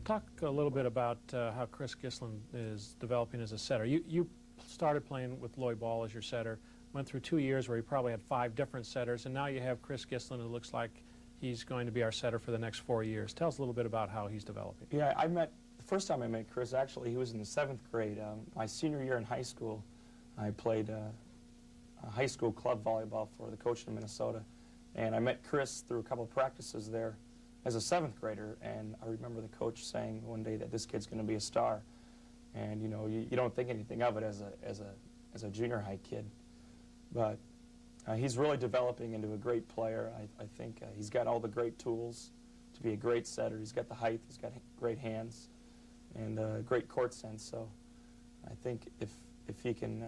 Talk a little bit about how Chris Gislin is developing as a setter. You started playing with Lloyd Ball as your setter, went through 2 years where you probably had 5 different setters, and now you have Chris Gislin, who looks like he's going to be our setter for the next 4 years. Tell us a little bit about how he's developing. Yeah, the first time I met Chris, actually, he was in the 7th grade. My senior year in high school, I played high school club volleyball for the coach in Minnesota, and I met Chris through a couple of practices there as a 7th grader, and I remember the coach saying one day that this kid's going to be a star, and you know, you don't think anything of it as a junior high kid, but he's really developing into a great player. I think he's got all the great tools to be a great setter. Going to the height, he's got great hands, and great court sense. So I think if he can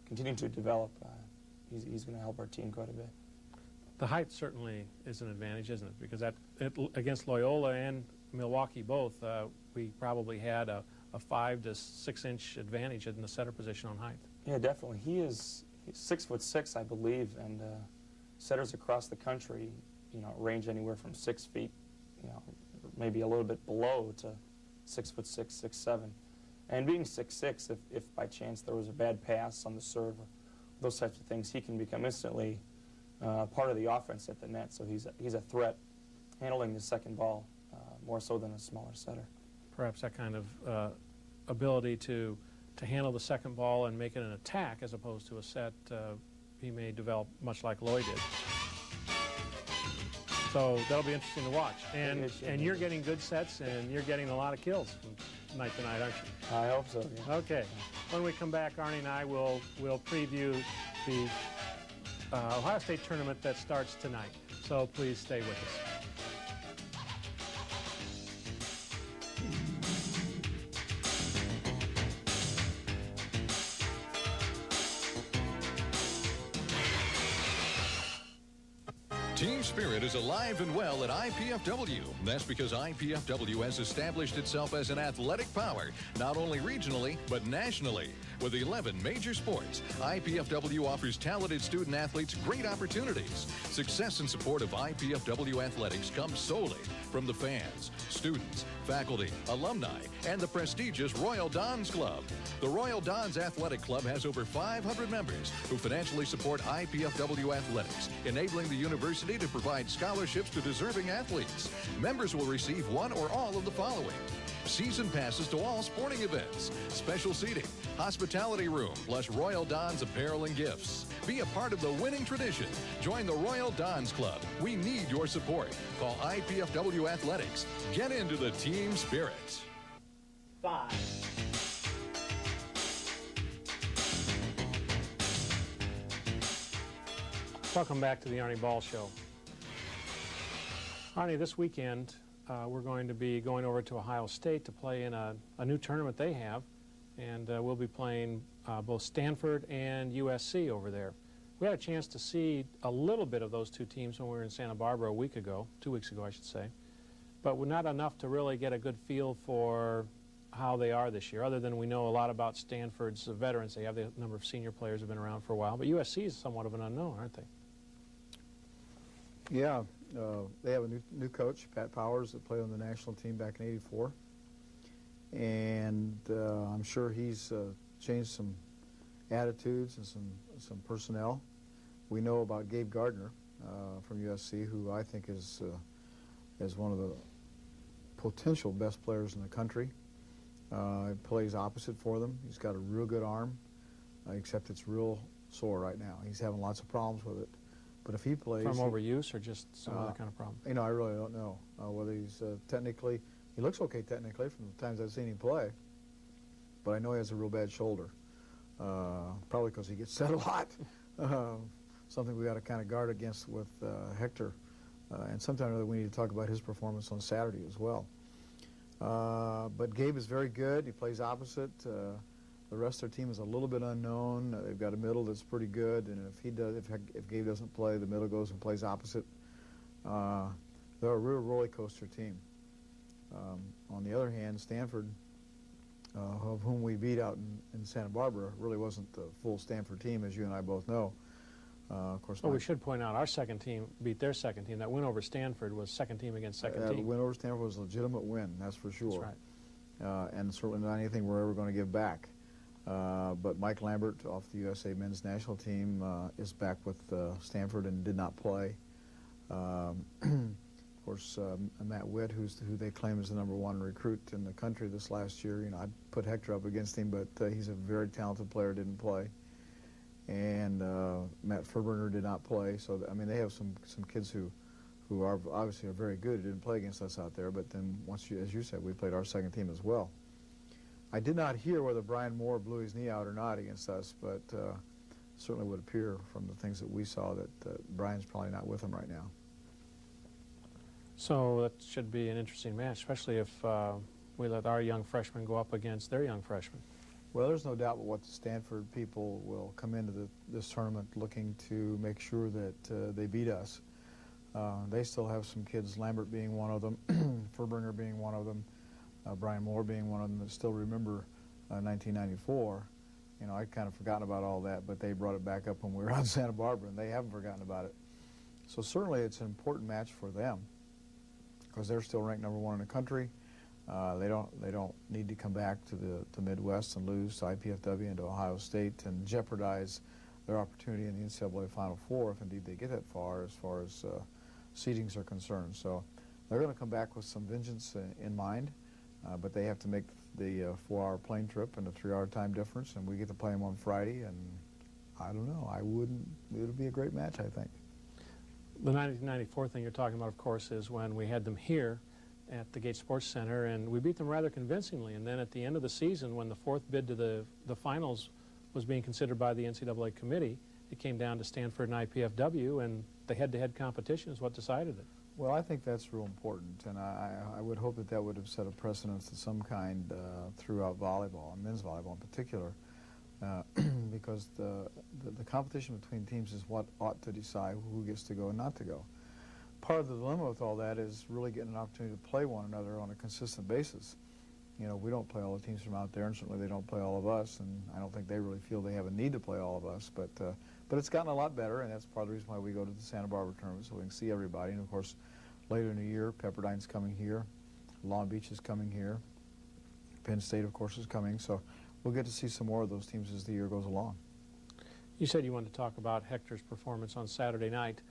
continue to develop, he's going to help our team quite a bit. The height certainly is an advantage, isn't it? Because against Loyola and Milwaukee both, we probably had a 5 to 6 inch advantage in the setter position on height. Yeah, definitely. He's 6'6", I believe, and setters across the country, you know, range anywhere from 6 feet, you know, maybe a little bit below to 6'6", 6'7". And being 6'6", if by chance there was a bad pass on the serve, those types of things, he can become instantly part of the offense at the net. So he's a threat handling the second ball more so than a smaller setter. Perhaps that kind of ability to handle the second ball and make it an attack as opposed to a set, he may develop much like Lloyd did. So that'll be interesting to watch. And you're getting good sets, and you're getting a lot of kills from night to night, aren't you? I hope so, yeah. Okay. When we come back, Arnie and I will preview the Ohio State tournament that starts tonight. So please stay with us. Team spirit is alive and well at IPFW. That's because IPFW has established itself as an athletic power, not only regionally, but nationally. With 11 major sports, IPFW offers talented student athletes great opportunities. Success and support of IPFW athletics comes solely from the fans, students, faculty, alumni, and the prestigious Royal Dons Club. The Royal Dons Athletic Club has over 500 members who financially support IPFW athletics, enabling the university to provide scholarships to deserving athletes. Members will receive one or all of the following: season passes to all sporting events, special seating, hospitality room, plus Royal Dons apparel and gifts. Be a part of the winning tradition. Join the Royal Dons Club. We need your support. Call IPFW Athletics. Get into the team spirit. 5. Welcome back to the Arnie Ball Show. Arnie, this weekend we're going to be going over to Ohio State to play in a new tournament they have, and we'll be playing both Stanford and USC over there. We had a chance to see a little bit of those two teams when we were in Santa Barbara a week ago, 2 weeks ago I should say, but not enough to really get a good feel for how they are this year, other than we know a lot about Stanford's veterans. They have the number of senior players who have been around for a while, but USC is somewhat of an unknown, aren't they? Yeah, they have a new coach, Pat Powers, that played on the national team back in '84, and I'm sure he's changed some attitudes and some personnel. We know about Gabe Gardner from USC, who I think is one of the potential best players in the country. He plays opposite for them. He's got a real good arm, except it's real sore right now. He's having lots of problems with it. But if he plays... From overuse or just some other kind of problem? You know, I really don't know whether he's technically... He looks okay technically from the times I've seen him play, but I know he has a real bad shoulder, probably because he gets set a lot. something we got to kind of guard against with Hector. And sometime or other we need to talk about his performance on Saturday as well. But Gabe is very good. He plays opposite. The rest of their team is a little bit unknown. They've got a middle that's pretty good, and if Gabe doesn't play, the middle goes and plays opposite. They're a real roller coaster team. On the other hand, Stanford, of whom we beat out in Santa Barbara, really wasn't the full Stanford team, as you and I both know. Of course, well, we should point out our second team beat their second team. That win over Stanford was second team against second team. The win over Stanford was a legitimate win, that's for sure. That's right. And certainly not anything we're ever going to give back. But Mike Lambert off the USA men's national team is back with Stanford and did not play. Of course, Matt Witt, who they claim is the #1 recruit in the country this last year. You know, I'd put Hector up against him, but he's a very talented player, didn't play. And Matt Furberner did not play. So, I mean, they have some kids who are obviously are very good, who didn't play against us out there. But then once, as you said, we played our second team as well. I did not hear whether Brian Moore blew his knee out or not against us, but certainly would appear from the things that we saw that Brian's probably not with him right now. So that should be an interesting match, especially if we let our young freshmen go up against their young freshmen. Well, there's no doubt but what the Stanford people will come into this tournament looking to make sure that they beat us. They still have some kids, Lambert being one of them, Furbringer being one of them, Brian Moore being one of them, that still remember 1994. You know, I'd kind of forgotten about all that, but they brought it back up when we were out in Santa Barbara, and they haven't forgotten about it. So certainly it's an important match for them because they're still ranked #1 in the country. They don't need to come back to the Midwest and lose to IPFW and to Ohio State and jeopardize their opportunity in the NCAA Final Four if indeed they get that far as seedings are concerned. So they're going to come back with some vengeance in mind, but they have to make the 4-hour plane trip and the 3-hour time difference, and we get to play them on Friday. And I don't know, it'll be a great match, I think. The 1994 thing you're talking about, of course, is when we had them here at the Gate Sports Center, and we beat them rather convincingly. And then at the end of the season, when the fourth bid to the finals was being considered by the NCAA committee, it came down to Stanford and IPFW, and the head-to-head competition is what decided it. Well, I think that's real important, and I would hope that would have set a precedence of some kind throughout volleyball, and men's volleyball in particular, because the competition between teams is what ought to decide who gets to go and not to go. Part of the dilemma with all that is really getting an opportunity to play one another on a consistent basis. You know, we don't play all the teams from out there, and certainly they don't play all of us, and I don't think they really feel they have a need to play all of us, but it's gotten a lot better, and that's part of the reason why we go to the Santa Barbara tournament, so we can see everybody. And of course, later in the year, Pepperdine's coming here, Long Beach is coming here, Penn State, of course, is coming, so we'll get to see some more of those teams as the year goes along. You said you wanted to talk about Hector's performance on Saturday night.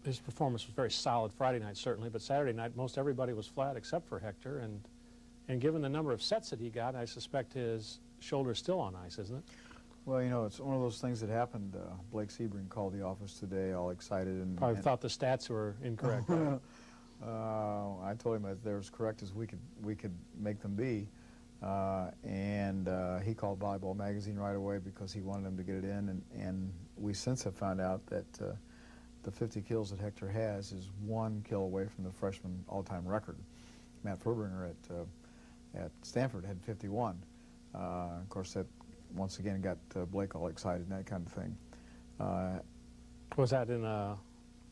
His performance was very solid Friday night, certainly, but Saturday night, most everybody was flat except for Hector, and given the number of sets that he got, I suspect his shoulder's still on ice, isn't it? Well, you know, it's one of those things that happened. Blake Sebring called the office today all excited. And probably thought the stats were incorrect. Right? I told him that they're as correct as we could make them be. And he called Volleyball Magazine right away because he wanted them to get it in. And we since have found out that the 50 kills that Hector has is 1 kill away from the freshman all-time record. Matt Furbringer at Stanford had 51. Of course, that once again got Blake all excited and that kind of thing. Was that in a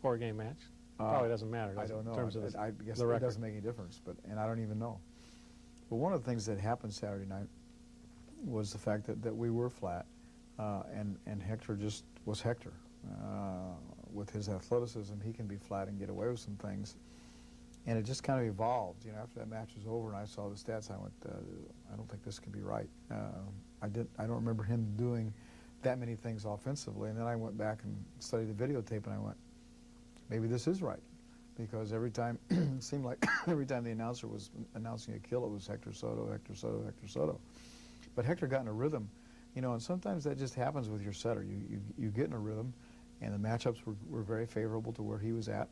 4-game match? Probably doesn't matter. I don't know. In terms of I guess the it record. doesn't make any difference, and I don't even know. But one of the things that happened Saturday night was the fact that we were flat, and Hector just was Hector. With his athleticism, he can be flat and get away with some things. And it just kind of evolved. You know, after that match was over and I saw the stats, I went, I don't think this could be right. I don't remember him doing that many things offensively. And then I went back and studied the videotape, and I went, maybe this is right. Because every time, it seemed like every time the announcer was announcing a kill, it was Hector Soto, Hector Soto, Hector Soto. But Hector got in a rhythm, you know, and sometimes that just happens with your setter. You get in a rhythm, and the matchups were very favorable to where he was at.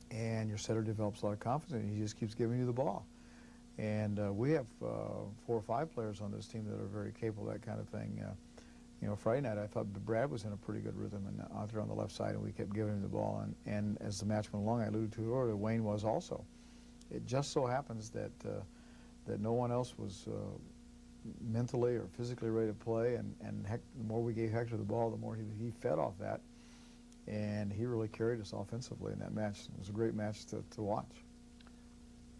And your setter develops a lot of confidence, and he just keeps giving you the ball. And we have 4 or 5 players on this team that are very capable of that kind of thing. you know, Friday night I thought Brad was in a pretty good rhythm and out there on the left side, and we kept giving him the ball. And as the match went along, I alluded to it earlier, Wayne was also. It just so happens that that no one else was mentally or physically ready to play, and the more we gave Hector the ball, the more he fed off that, and he really carried us offensively in that match. It was a great match to watch.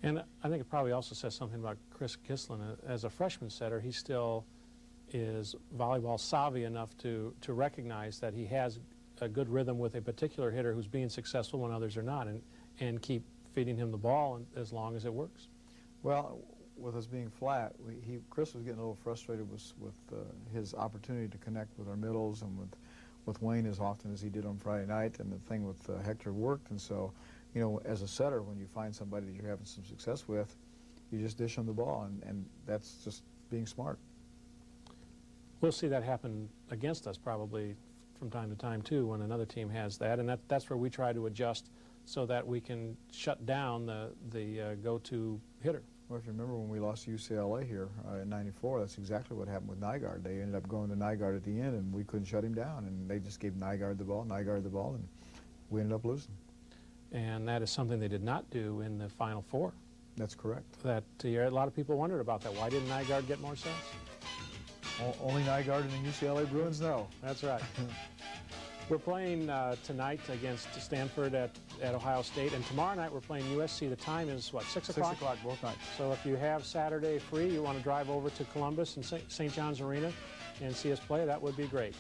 And I think it probably also says something about Chris Gislin. As a freshman setter, he still is volleyball savvy enough to recognize that he has a good rhythm with a particular hitter who's being successful when others are not, and keep feeding him the ball as long as it works. Well, with us being flat, Chris was getting a little frustrated with his opportunity to connect with our middles and with Wayne as often as he did on Friday night, and the thing with Hector worked. And so, you know, as a setter, when you find somebody that you're having some success with, you just dish them the ball, and that's just being smart. We'll see that happen against us probably from time to time too, when another team has that, and that's where we try to adjust so that we can shut down the go-to hitter. Well, if you remember when we lost to UCLA here in '94, that's exactly what happened with Nygaard. They ended up going to Nygaard at the end, and we couldn't shut him down, and they just gave Nygaard the ball, and we ended up losing. And that is something they did not do in the Final Four. That's correct. That a lot of people wondered about that. Why didn't Nygaard get more sets? Only Nygaard and the UCLA Bruins know. That's right. We're playing tonight against Stanford at Ohio State, and tomorrow night we're playing USC. The time is, what, 6 o'clock? 6 o'clock both nights. So if you have Saturday free, you want to drive over to Columbus and St. John's Arena and see us play, that would be great.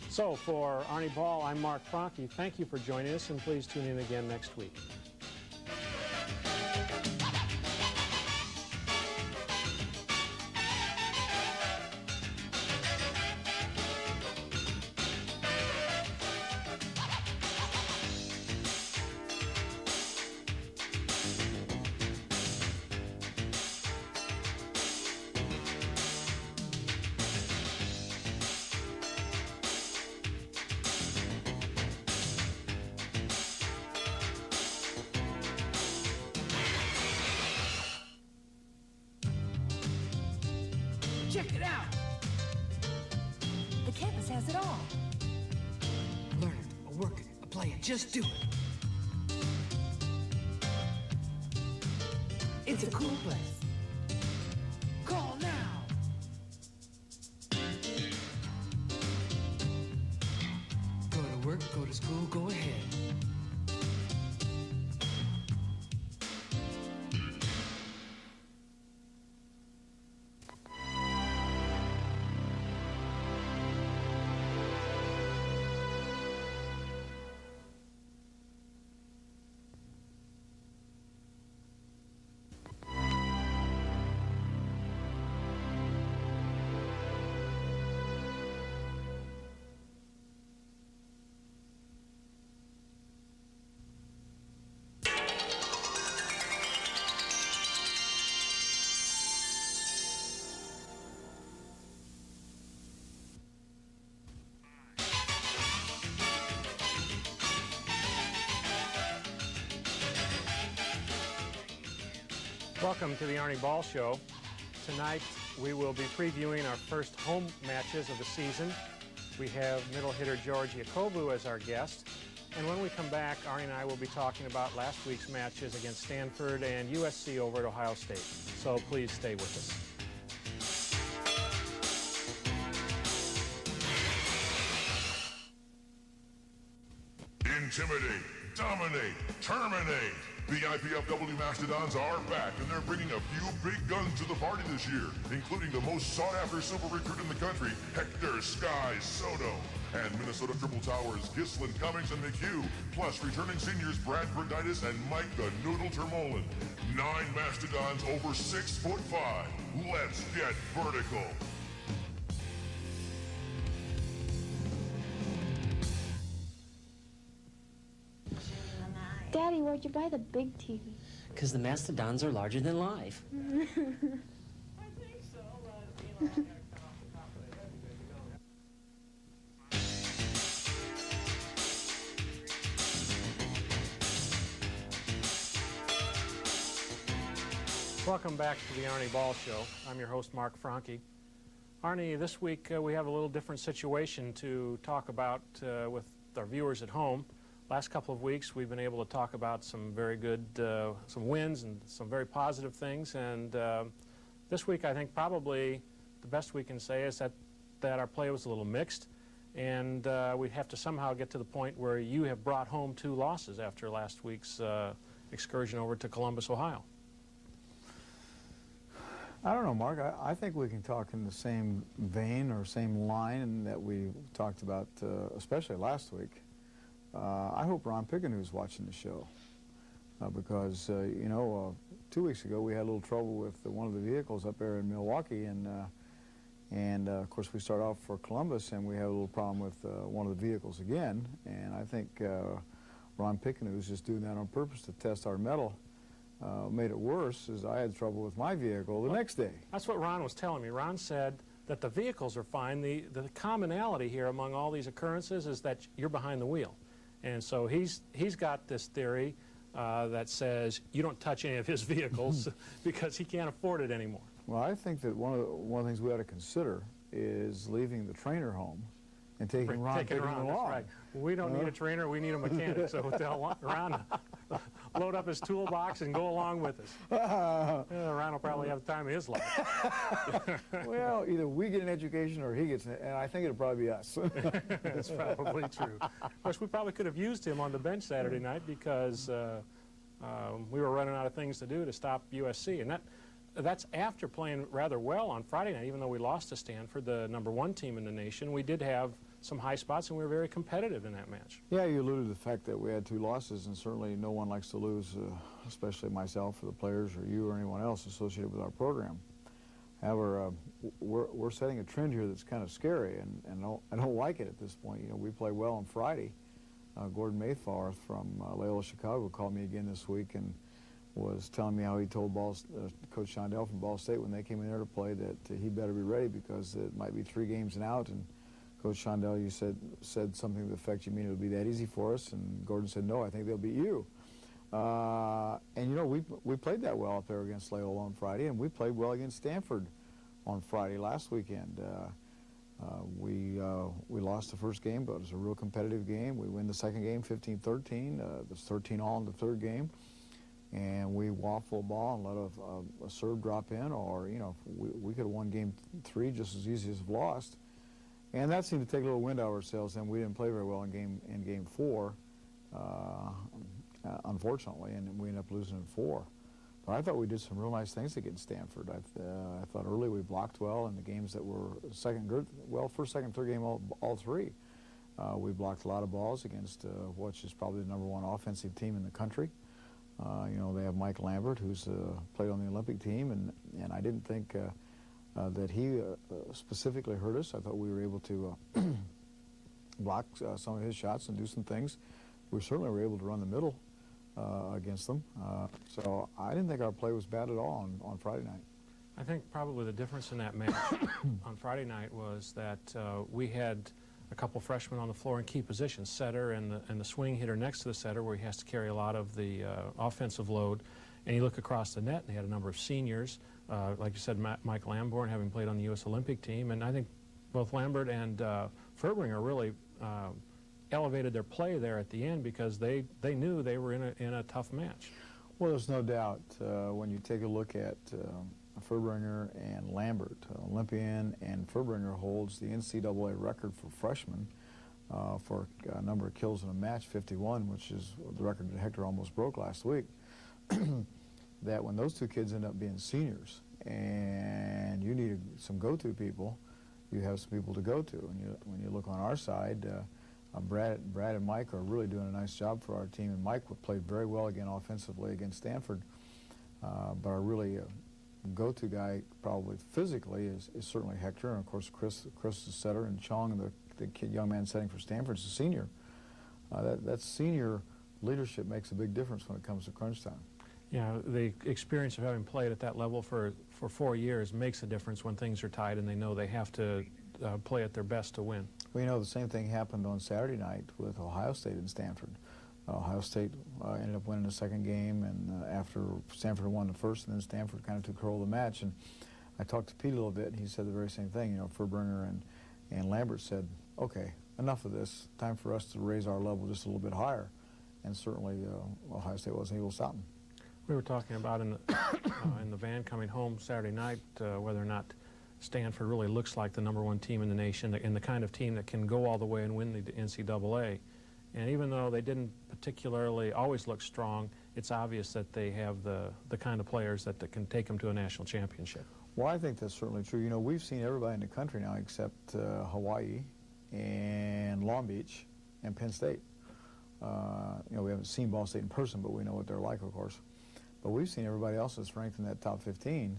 So for Arnie Ball, I'm Mark Franke. Thank you for joining us, and please tune in again next week. Check it out! The campus has it all. Learn it, or work it, or play it, just do it. It's a cool place. Call now! Go to work, go to school, go ahead. Welcome to the Arnie Ball Show. Tonight we will be previewing our first home matches of the season. We have middle hitter George Yacobu as our guest. And when we come back, Arnie and I will be talking about last week's matches against Stanford and USC over at Ohio State. So please stay with us. Intimidate, dominate, terminate. The IPFW Mastodons are back, and they're bringing a few big guns to the party this year, including the most sought-after super recruit in the country, Hector Sky Soto, and Minnesota Triple Towers Gislin, Cummings, and McHugh, plus returning seniors Brad Verditis and Mike the Noodle Termolen. 9 Mastodons over 6'5". Let's get vertical. Daddy, where'd you buy the big TV? Because the Mastodons are larger than life. I think so. Welcome back to the Arnie Ball Show. I'm your host, Mark Franke. Arnie, this week we have a little different situation to talk about with our viewers at home. Last couple of weeks we've been able to talk about some very good, some wins and some very positive things, and this week I think probably the best we can say is that our play was a little mixed, and we have to somehow get to the point where you have brought home 2 losses after last week's excursion over to Columbus, Ohio. I don't know, Mark. I think we can talk in the same vein or same line that we talked about, especially last week. I hope Ron Pickenew's watching the show because, you know, 2 weeks ago we had a little trouble with one of the vehicles up there in Milwaukee, and of course we start off for Columbus and we had a little problem with one of the vehicles again, and I think Ron Pickenew's just doing that on purpose to test our mettle. Made it worse as I had trouble with my vehicle the next day. That's what Ron was telling me. Ron said that the vehicles are fine. The commonality here among all these occurrences is that you're behind the wheel. And so he's got this theory that says you don't touch any of his vehicles because he can't afford it anymore. Well, I think that one of the things we ought to consider is leaving the trainer home and taking Ron along. That's right. We don't need a trainer, we need a mechanic. So tell Ron to load up his toolbox and go along with us. Ron will probably have the time of his life. Well, either we get an education or he gets it, and I think it'll probably be us. That's probably true. Of course, we probably could have used him on the bench Saturday night because we were running out of things to do to stop USC. And that's after playing rather well on Friday night. Even though we lost to Stanford, the #1 team in the nation, we did have some high spots, and we were very competitive in that match. Yeah, you alluded to the fact that we had 2 losses, and certainly no one likes to lose, especially myself or the players or you or anyone else associated with our program. However, we're setting a trend here that's kind of scary, and I don't like it at this point. You know, we play well on Friday. Gordon Mayfarth from Loyola Chicago called me again this week and was telling me how he told Coach Shondell from Ball State when they came in there to play that he better be ready because it might be 3 games and out. And Coach Shondell, you said something to the effect, you mean it'll be that easy for us? And Gordon said, no, I think they'll beat you. And you know, we played that well up there against Loyola on Friday, and we played well against Stanford on Friday last weekend. We lost the first game, but it was a real competitive game. We win the second game 15-13. There's 13 all in the third game. And we waffle a ball and let a serve drop in, or, you know, we could have won game 3 just as easy as have lost. And that seemed to take a little wind out of ourselves, and we didn't play very well in game 4, unfortunately, and we ended up losing in 4. But I thought we did some real nice things against Stanford. I thought early we blocked well in the games that were first, second, third game, all 3. We blocked a lot of balls against which is probably the #1 offensive team in the country. You know, they have Mike Lambert, who's played on the Olympic team, and I didn't think that he specifically hurt us. I thought we were able to block some of his shots and do some things. We certainly were able to run the middle against them. So I didn't think our play was bad at all on Friday night. I think probably the difference in that match on Friday night was that we had a couple freshmen on the floor in key positions, setter and the swing hitter next to the setter, where he has to carry a lot of the offensive load. And you look across the net, and they had a number of seniors, like you said, Mike Lamborn, having played on the U.S. Olympic team. And I think both Lambert and Ferbringer really elevated their play there at the end because they knew they were in a tough match. Well, there's no doubt when you take a look at Ferbringer and Lambert, Olympian, and Ferbringer holds the NCAA record for freshmen for a number of kills in a match, 51, which is the record that Hector almost broke last week. That when those 2 kids end up being seniors and you need some go-to people, you have some people to go to. And when you look on our side, Brad and Mike are really doing a nice job for our team, and Mike played very well again offensively against Stanford. But our really go-to guy, probably physically, is certainly Hector, and of course Chris the setter, and Chong, the young man setting for Stanford, is a senior. That senior leadership makes a big difference when it comes to crunch time. Yeah, the experience of having played at that level for 4 years makes a difference when things are tight and they know they have to play at their best to win. Well, you know, the same thing happened on Saturday night with Ohio State and Stanford. Ohio State ended up winning the second game, and after Stanford won the first, and then Stanford kind of took control of the match. And I talked to Pete a little bit, and he said the very same thing. You know, Furbringer and Lambert said, okay, enough of this. Time for us to raise our level just a little bit higher. And certainly Ohio State wasn't able to stop them. We were talking about in the van coming home Saturday night whether or not Stanford really looks like the #1 team in the nation and the kind of team that can go all the way and win the NCAA. And even though they didn't particularly always look strong, it's obvious that they have the kind of players that can take them to a national championship. Well, I think that's certainly true. You know, we've seen everybody in the country now except Hawaii and Long Beach and Penn State. You know, we haven't seen Ball State in person, but we know what they're like, of course. But we've seen everybody else that's ranked in that top 15,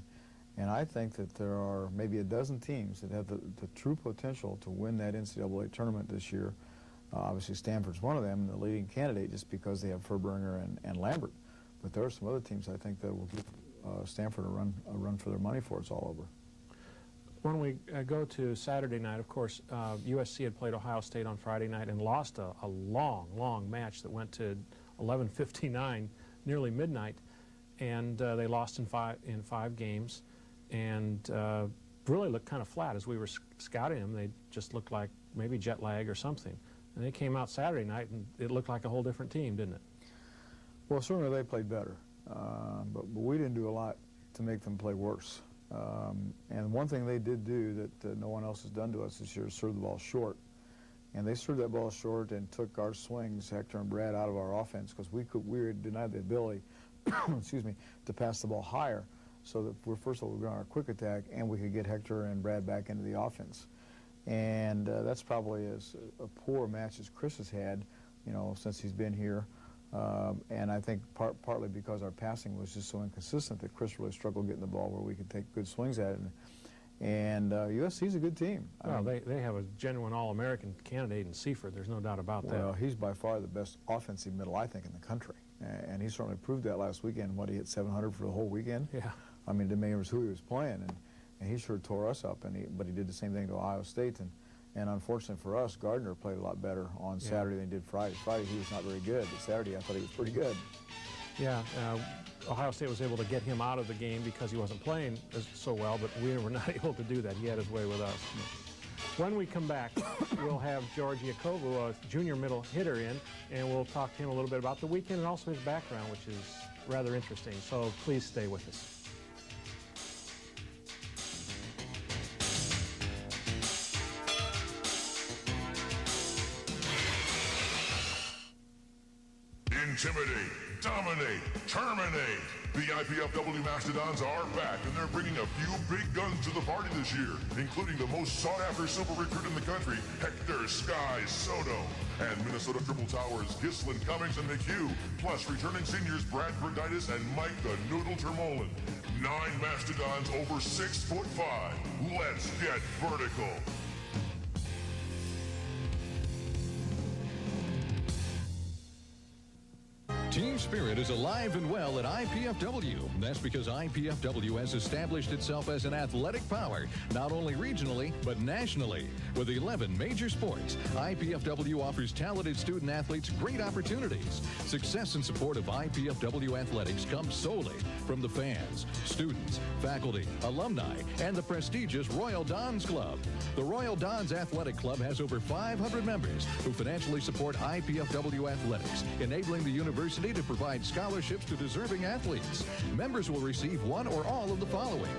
and I think that there are maybe a dozen teams that have the true potential to win that NCAA tournament this year. Obviously, Stanford's one of them, the leading candidate, just because they have Furbringer and Lambert. But there are some other teams, I think, that will give Stanford a run for their money for it's all over. When we go to Saturday night, of course, USC had played Ohio State on Friday night and lost a long match that went to 11:59, nearly midnight, and they lost in five games, and really looked kind of flat as we were scouting them. They just looked like maybe jet lag or something. And they came out Saturday night, and it looked like a whole different team, didn't it? Well, certainly they played better, but we didn't do a lot to make them play worse. And one thing they did do that no one else has done to us this year is serve the ball short. And they served that ball short and took our swings, Hector and Brad, out of our offense because we were denied the ability, excuse me, to pass the ball higher. So that first of all, we're on our quick attack, and we could get Hector and Brad back into the offense. And that's probably as a poor match as Chris has had, you know, since he's been here. And I think partly because our passing was just so inconsistent that Chris really struggled getting the ball where we could take good swings at it. And USC's a good team. Well, they have a genuine All-American candidate in Seifert. There's no doubt about that. Well, he's by far the best offensive middle, I think, in the country. And he certainly proved that last weekend. What, he hit 700 for the whole weekend? Yeah. I mean, it didn't matter who he was playing. And he sure tore us up. But he did the same thing to Ohio State. And unfortunately for us, Gardner played a lot better on Saturday than he did Friday. Friday he was not very good, but Saturday I thought he was pretty good. Yeah, Ohio State was able to get him out of the game because he wasn't playing so well, but we were not able to do that. He had his way with us. When we come back, we'll have George Yakovu, a junior middle hitter, in, and we'll talk to him a little bit about the weekend and also his background, which is rather interesting. So please stay with us. Intimidate, dominate, terminate. The IPFW Mastodons are back, and they're bringing a few big guns to the party this year, including the most sought-after super recruit in the country, Hector Sky Soto, and Minnesota Triple Towers, Gislin, Cummings, and McHugh, plus returning seniors Brad Verditis and Mike the Noodle Termolen. 9 Mastodons over 6'5". Let's get vertical. Team spirit is alive and well at IPFW. That's because IPFW has established itself as an athletic power, not only regionally, but nationally. With 11 major sports, IPFW offers talented student athletes great opportunities. Success and support of IPFW athletics comes solely from the fans, students, faculty, alumni, and the prestigious Royal Dons Club. The Royal Dons Athletic Club has over 500 members who financially support IPFW athletics, enabling the university to provide scholarships to deserving athletes. Members will receive one or all of the following: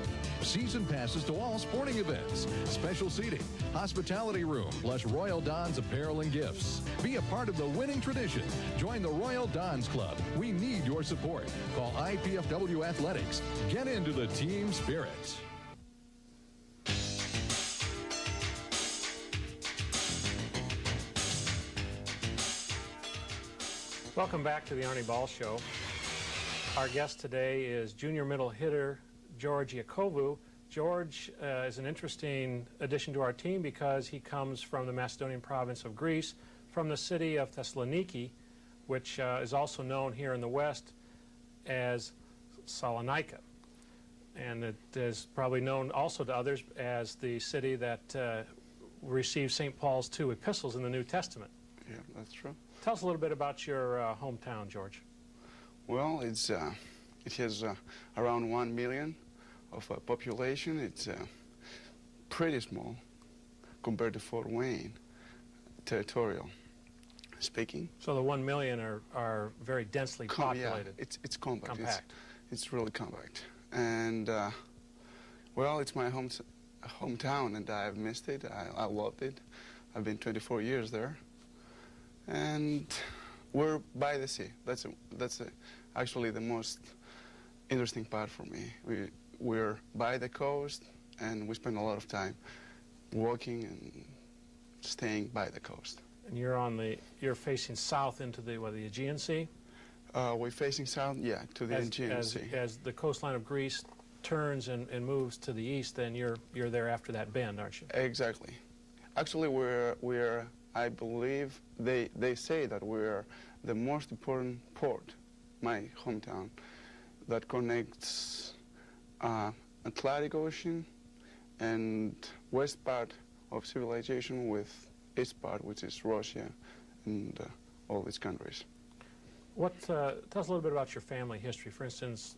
season passes to all sporting events, special seating, hospitality room, plus Royal Dons apparel and gifts. Be a part of the winning tradition. Join the Royal Dons Club. We need your support. Call IPFW Athletics. Get into the team spirit. Welcome back to the Arnie Ball Show. Our guest today is junior middle hitter George Yakovu. George is an interesting addition to our team because he comes from the Macedonian province of Greece, from the city of Thessaloniki, which is also known here in the West as Salonika. And it is probably known also to others as the city that received St. Paul's 2 epistles in the New Testament. Yeah, that's true. Tell us a little bit about your hometown, George. Well, it has around 1 million of a population, it's pretty small compared to Fort Wayne, territorial speaking. So the 1 million are very densely populated. Yeah, it's compact. Compact. It's really compact. And, well, it's my hometown, and I've missed it. I loved it. I've been 24 years there. And we're by the sea. That's actually the most interesting part for me. We're by the coast, and we spend a lot of time walking and staying by the coast. And you're facing south into the Aegean Sea? We're facing south, yeah, to the Aegean Sea. As the coastline of Greece turns and moves to the east, then you're there after that bend, aren't you? Exactly. Actually, we're I believe they say that we're the most important port, my hometown, that connects Atlantic Ocean and west part of civilization with east part, which is Russia and all these countries. Tell us a little bit about your family history. For instance,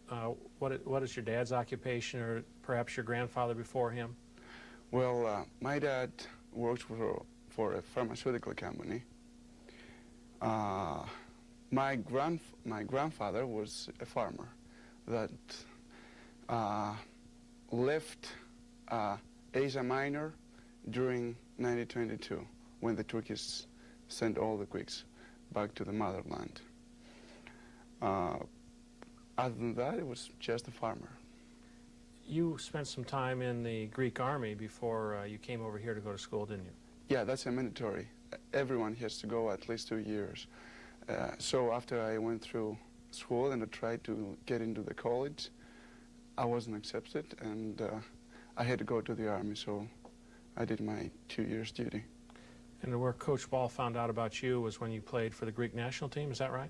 what is your dad's occupation, or perhaps your grandfather before him? Well, my dad worked for a pharmaceutical company. My grandfather was a farmer that left Asia Minor during 1922, when the Turkish sent all the Greeks back to the motherland. Other than that, it was just a farmer. You spent some time in the Greek army before you came over here to go to school, didn't you? Yeah, that's a mandatory. Everyone has to go at least 2 years. So after I went through school and I tried to get into the college, I wasn't accepted, and I had to go to the army, so I did my 2 years duty. And where Coach Ball found out about you was when you played for the Greek national team, is that right?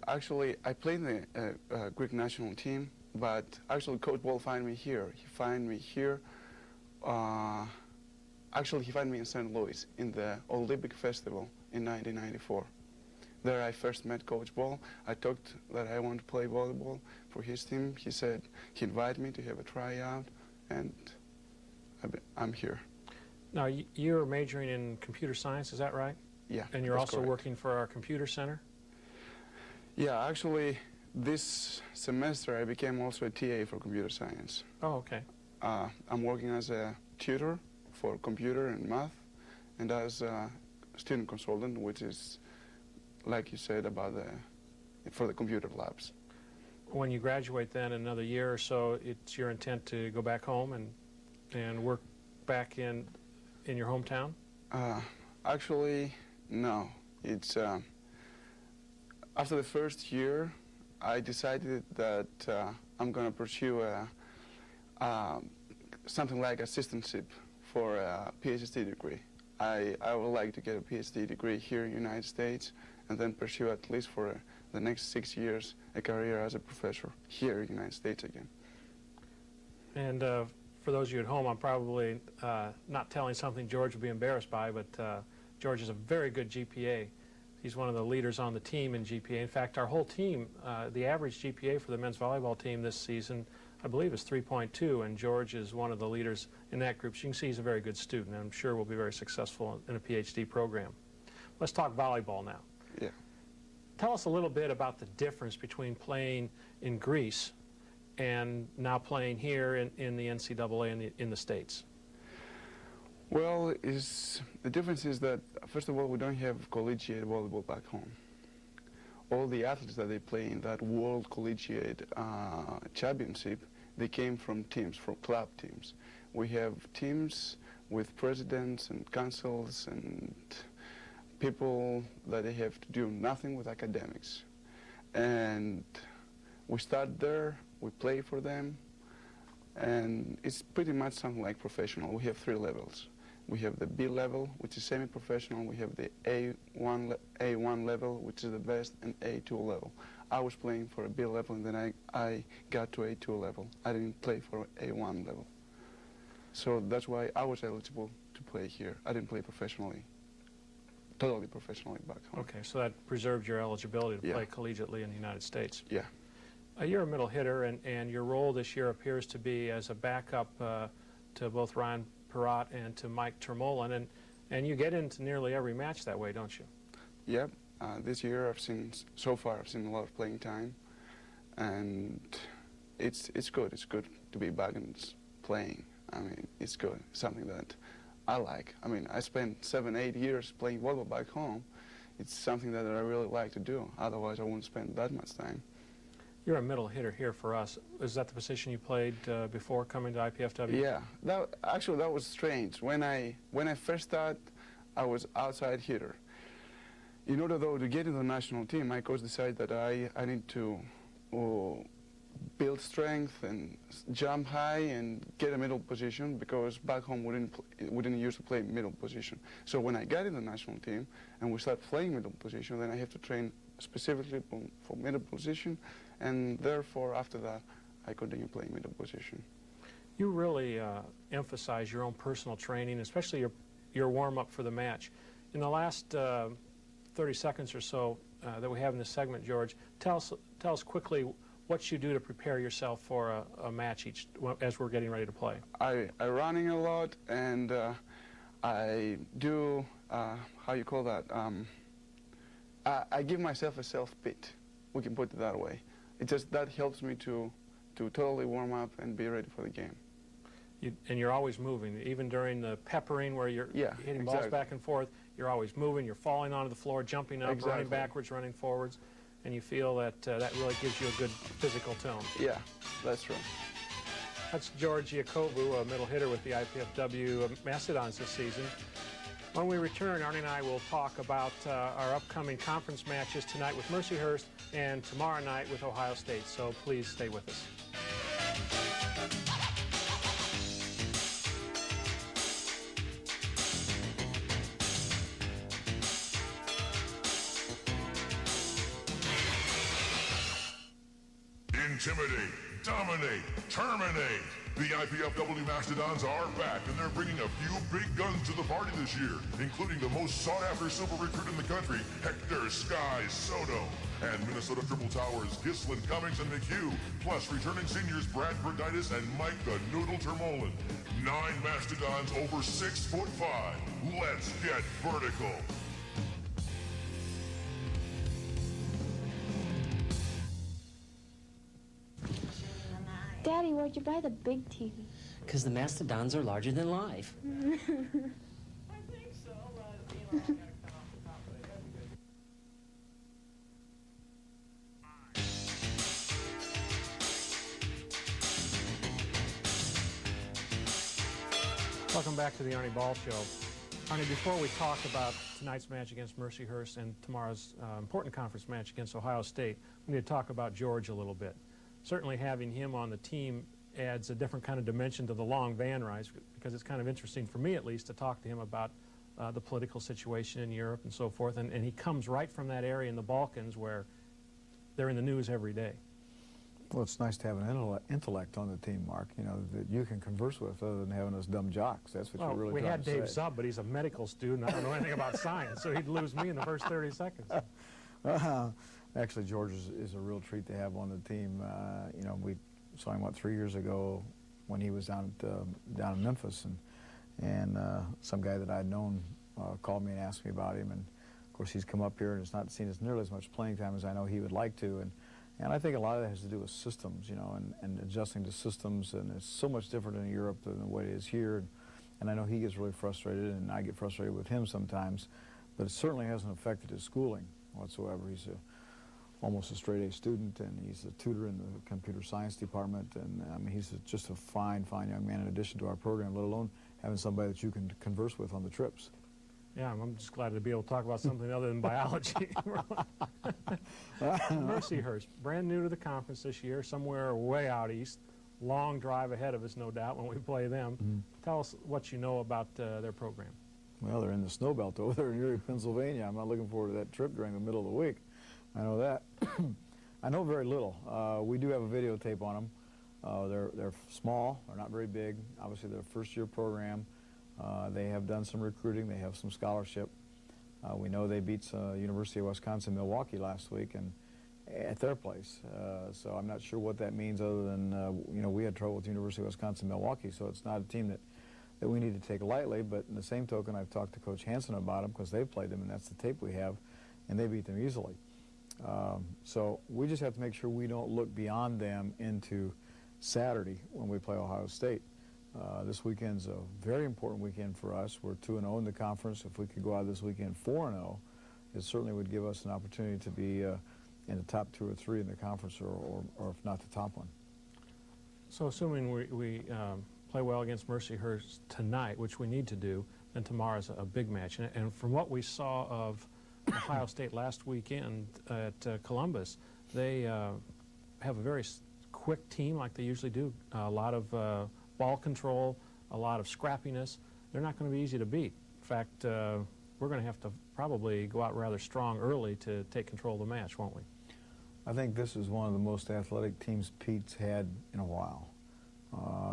Actually, I played in the Greek national team, but actually Coach Ball found me here. He found me here. Actually, he found me in St. Louis in the Olympic Festival in 1994. There I first met Coach Ball. I talked that I want to play volleyball for his team. He said he invited me to have a tryout, and I'm here. Now, you're majoring in computer science, is that right? Yeah. And you're also correct. working for our computer center? Yeah, actually, this semester I became also a TA for computer science. Oh, okay. I'm working as a tutor for computer and math, and as a student consultant, which is, like you said, for the computer labs. When you graduate then in another year or so, it's your intent to go back home and work back in your hometown? Actually, no. It's after the first year, I decided that I'm going to pursue something like assistantship for a PhD degree. I would like to get a PhD degree here in the United States and then pursue at least for the next 6 years a career as a professor here in the United States again. And for those of you at home, I'm probably not telling something George would be embarrassed by, but George is a very good GPA. He's one of the leaders on the team in GPA. In fact, our whole team, the average GPA for the men's volleyball team this season, I believe, is 3.2, and George is one of the leaders in that group. So you can see he's a very good student, and I'm sure will be very successful in a PhD program. Let's talk volleyball now. Yeah. Tell us a little bit about the difference between playing in Greece and now playing here in the NCAA in the States. Well, the difference is that, first of all, we don't have collegiate volleyball back home. All the athletes that they play in that World Collegiate Championship, they came from teams, from club teams. We have teams with presidents and councils and people that they have to do nothing with academics. And we start there, we play for them, and it's pretty much something like professional. We have 3 levels. We have the B level, which is semi-professional. We have the A1 level, which is the best, and A2 level. I was playing for a B level, and then I got to A2 level. I didn't play for A1 level. So that's why I was eligible to play here. I didn't play professionally, totally professionally back home. Okay, so that preserved your eligibility to play collegiately in the United States. Yeah. You're a middle hitter, and your role this year appears to be as a backup to both Ryan Perrott and to Mike Termolen, and you get into nearly every match that way, don't you? Yep. This year so far I've seen a lot of playing time, and it's good. It's good to be back and playing. I mean, it's good. It's something that I like. I mean, I spent 7, 8 years playing volleyball back home. It's something that I really like to do. Otherwise, I wouldn't spend that much time. You're a middle hitter here for us. Is that the position you played before coming to IPFW? Yeah. Actually, that was strange. When I first started, I was outside hitter. In order, though, to get into the national team, my coach decided that I need to build strength and jump high and get a middle position, because back home we didn't used to play middle position. So when I got in the national team and we started playing middle position, then I have to train specifically for middle position, and therefore after that I continue playing middle position. You really emphasize your own personal training, especially your warm-up for the match. In the last 30 seconds or so that we have in this segment, George, tell us quickly what you do to prepare yourself for a match as we're getting ready to play. I running a lot, and I do, how you call that, I give myself a self-pit, we can put it that way. That helps me to totally warm up and be ready for the game. And you're always moving, even during the peppering where you're hitting balls back and forth, you're always moving, you're falling onto the floor, jumping up, running backwards, running forwards, and you feel that that really gives you a good physical tone. Yeah, that's true. That's George Yakovu, a middle hitter with the IPFW Mastodons this season. When we return, Arnie and I will talk about our upcoming conference matches tonight with Mercyhurst and tomorrow night with Ohio State, so please stay with us. Intimidate, dominate, terminate. The IPFW Mastodons are back, and they're bringing a few big guns to the party this year, including the most sought-after silver recruit in the country, Hector Sky Soto, and Minnesota Triple Towers, Gislin, Cummings, and McHugh, plus returning seniors Brad Verditis and Mike the Noodle Termolen. 9 Mastodons over 6'5". Let's get vertical. Daddy, where'd you buy the big TV? Because the Mastodons are larger than life. I think so, but, you know, Welcome back to the Arnie Ball Show. Arnie, before we talk about tonight's match against Mercyhurst and tomorrow's important conference match against Ohio State, we need to talk about George a little bit. Certainly having him on the team adds a different kind of dimension to the long van rides, because it's kind of interesting, for me at least, to talk to him about the political situation in Europe and so forth. And he comes right from that area in the Balkans where they're in the news every day. Well, it's nice to have an intellect on the team, Mark, you know, that you can converse with other than having us dumb jocks. That's what you're really we trying had to Dave say. Zubb, but he's a medical student. I don't know anything about science, so he'd lose me in the first 30 seconds. Actually, George is a real treat to have on the team. You know, we saw him, 3 years ago when he was down in Memphis, and some guy that I'd known called me and asked me about him, and of course he's come up here and has not seen as nearly as much playing time as I know he would like to, and I think a lot of that has to do with systems, you know, and adjusting to systems, and it's so much different in Europe than the way it is here, and I know he gets really frustrated, and I get frustrated with him sometimes, but it certainly hasn't affected his schooling whatsoever. He's almost a straight-A student, and he's a tutor in the computer science department, and I mean, he's just a fine, fine young man in addition to our program, let alone having somebody that you can converse with on the trips. Yeah, I'm just glad to be able to talk about something other than biology. Mercyhurst, brand new to the conference this year, somewhere way out east. Long drive ahead of us, no doubt, when we play them. Mm-hmm. Tell us what you know about their program. Well, they're in the snow belt over there in Erie, Pennsylvania. I'm not looking forward to that trip during the middle of the week. I know that. I know very little. We do have a videotape on them. They're small. They're not very big. Obviously, they're a first-year program. They have done some recruiting. They have some scholarship. We know they beat University of Wisconsin-Milwaukee last week, at their place. So I'm not sure what that means other than, you know, we had trouble with the University of Wisconsin-Milwaukee, so it's not a team that we need to take lightly. But in the same token, I've talked to Coach Hansen about them because they've played them, and that's the tape we have, and they beat them easily. So we just have to make sure we don't look beyond them into Saturday when we play Ohio State. This weekend's a very important weekend for us. We're 2-0 in the conference. If we could go out this weekend 4-0, it certainly would give us an opportunity to be in the top 2 or 3 in the conference, or if not the top one. So assuming we play well against Mercyhurst tonight, which we need to do, then tomorrow's a big match. And from what we saw of Ohio State last weekend at Columbus, they have a very quick team like they usually do, a lot of ball control, a lot of scrappiness. They're not going to be easy to beat. In fact, we're going to have to probably go out rather strong early to take control of the match, won't we? I think this is one of the most athletic teams Pete's had in a while.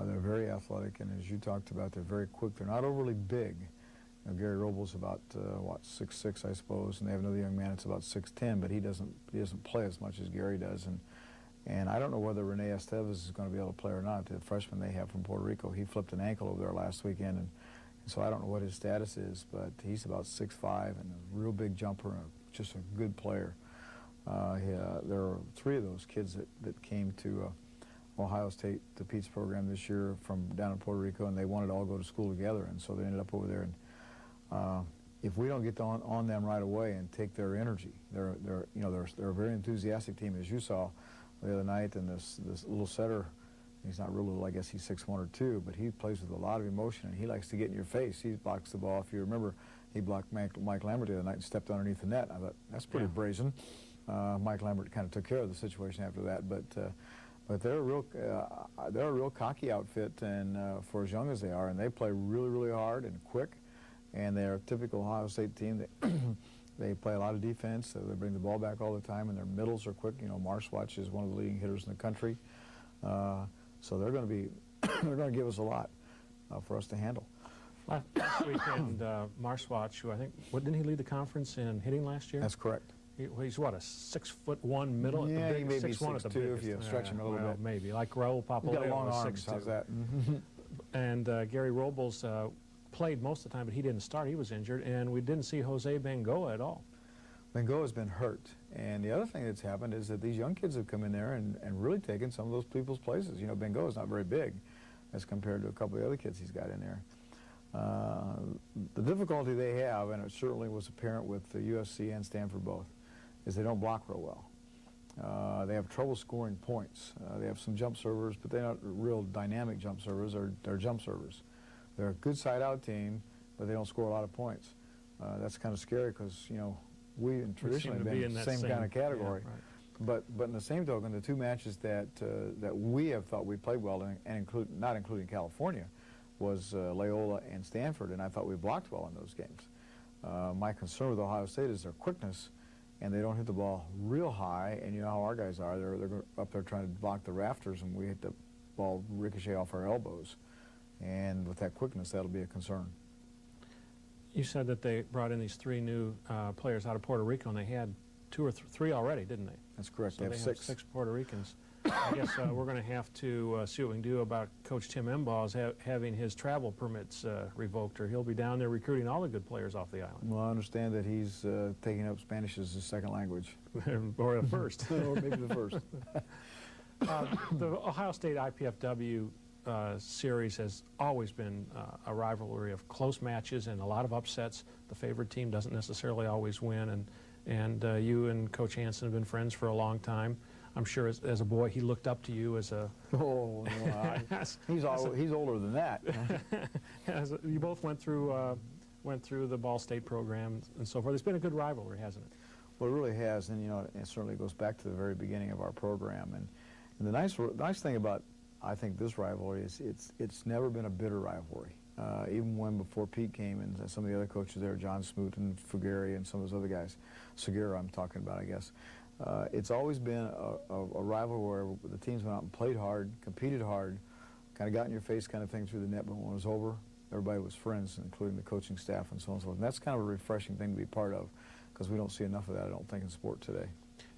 They're very athletic, and as you talked about, they're very quick. They're not overly big. You know, Gary Robles about, what, 6'6", I suppose, and they have another young man that's about 6'10", but he doesn't play as much as Gary does. And I don't know whether Rene Estevez is going to be able to play or not, the freshman they have from Puerto Rico. He flipped an ankle over there last weekend, and so I don't know what his status is, but he's about 6'5", and a real big jumper, and just a good player. There are 3 of those kids that came to Ohio State, the Pete's program this year from down in Puerto Rico, and they wanted to all go to school together, and so they ended up over there. And if we don't get on them right away and take their energy, they're a very enthusiastic team, as you saw the other night. And this little setter, he's not real little, I guess he's 6'1" or 2", but he plays with a lot of emotion, and he likes to get in your face. He blocks the ball. If you remember, he blocked Mike Lambert the other night and stepped underneath the net. I thought, that's pretty brazen. Mike Lambert kind of took care of the situation after that, but they're a real cocky outfit, and for as young as they are, and they play really, really hard and quick, and they're a typical Ohio State team. They play a lot of defense. So they bring the ball back all the time, and their middles are quick. You know, Marshwatch is one of the leading hitters in the country, so they're going to be they're going to give us a lot for us to handle. Last weekend, Marshwatch, who I think, didn't he lead the conference in hitting last year? That's correct. He's what, a 6'1" middle? Yeah, at the he big, may be 6'1" at the 6'2" biggest. if you stretch him a little bit. Maybe, like Raul Papaleo. He's got long was arms, 6'2". how's that? And Gary Robles played most of the time, but he didn't start. He was injured, and we didn't see Jose Bengoa at all. Bengoa's been hurt, and the other thing that's happened is that these young kids have come in there and really taken some of those people's places. You know, Bengoa's not very big as compared to a couple of the other kids he's got in there. The difficulty they have, and it certainly was apparent with the USC and Stanford both, is they don't block real well. They have trouble scoring points. They have some jump servers, but they're not real dynamic jump servers. They're jump servers. They're a good side-out team, but they don't score a lot that that's kind of scary because, you know, we traditionally have been in the same kind of category. Yeah, right. But in the same token, the 2 matches that we have thought we played well, and not including California, was Loyola and Stanford, and I thought we blocked well in those games. My concern with Ohio State is their quickness, and they don't hit the ball real high, and you know how our guys are. They're up there trying to block the rafters, and we hit the ball ricochet off our elbows. And with that quickness, that'll be a concern. You said that they brought in these 3 new players out of Puerto Rico, and they had 2 or 3 already, didn't they? That's correct. So they have 6. 6 Puerto Ricans. I guess we're going to have to see what we can do about Coach Tim Embaugh's having his travel permits revoked, or he'll be down there recruiting all the good players off the island. Well, I understand that he's taking up Spanish as his second language. Or the first. Or maybe the first. The Ohio State IPFW series has always been a rivalry of close matches and a lot of upsets. The favored team doesn't necessarily always win, and you and Coach Hansen have been friends for a long time. I'm sure as a boy he looked up to you as a... Oh, no, he's older than that. You both went through the Ball State program and so forth. It's been a good rivalry, hasn't it? Well, it really has, and you know, it certainly goes back to the very beginning of our program. And the nice thing about, I think, this rivalry is it's never been a bitter rivalry. Even when before Pete came and some of the other coaches there, John Smoot and Fugeri and some of those other guys, Segura I'm talking about, I guess. It's always been a rivalry where the teams went out and played hard, competed hard, kind of got in your face kind of thing through the net, but when it was over, everybody was friends, including the coaching staff and so on and so forth. And that's kind of a refreshing thing to be part of, because we don't see enough of that, I don't think, in sport today.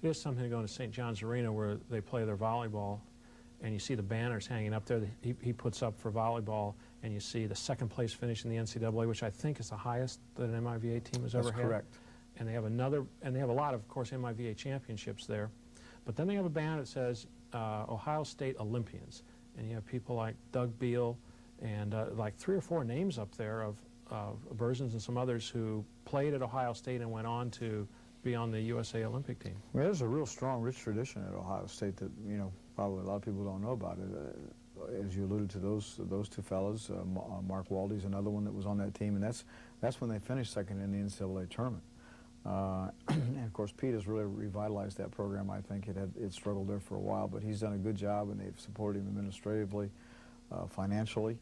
It is something to go to St. John's Arena where they play their volleyball, and you see the banners hanging up there that he puts up for volleyball, and you see the second place finish in the NCAA, which I think is the highest that an MIVA team has ever had. That's correct. And they have a lot of course, MIVA championships there. But then they have a banner that says Ohio State Olympians, and you have people like Doug Beal and like 3 or 4 names up there of Berzins and some others who played at Ohio State and went on to be on the USA Olympic team. Well, there's a real strong, rich tradition at Ohio State that, you know, probably a lot of people don't know about it. As you alluded to, those 2 fellas, Mark Waldy's another one that was on that team, and that's when they finished second in the NCAA tournament. And of course, Pete has really revitalized that program. I think it struggled there for a while, but he's done a good job, and they've supported him administratively, financially,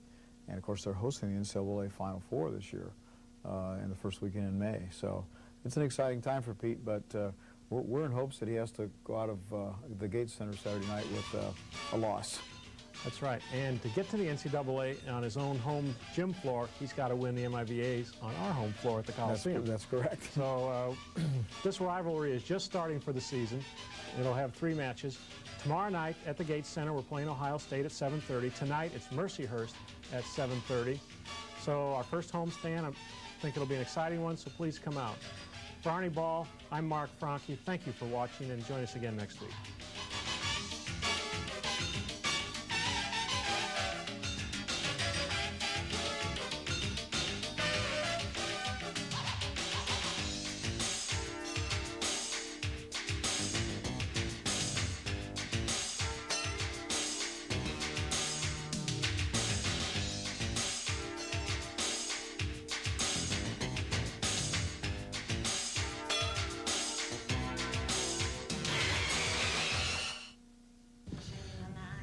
and of course, they're hosting the NCAA Final Four this year in the first weekend in May. So it's an exciting time for Pete, but we're in hopes that he has to go out of the Gates Center Saturday night with a loss. That's right. And to get to the NCAA on his own home gym floor, he's got to win the MIVAs on our home floor at the Coliseum. That's correct. So this rivalry is just starting for the season. It'll have 3 matches. Tomorrow night at the Gates Center, we're playing Ohio State at 7:30. Tonight, it's Mercyhurst at 7:30. So our first homestand, I think it'll be an exciting one, so please come out. For Arnie Ball, I'm Mark Franke. Thank you for watching, and join us again next week.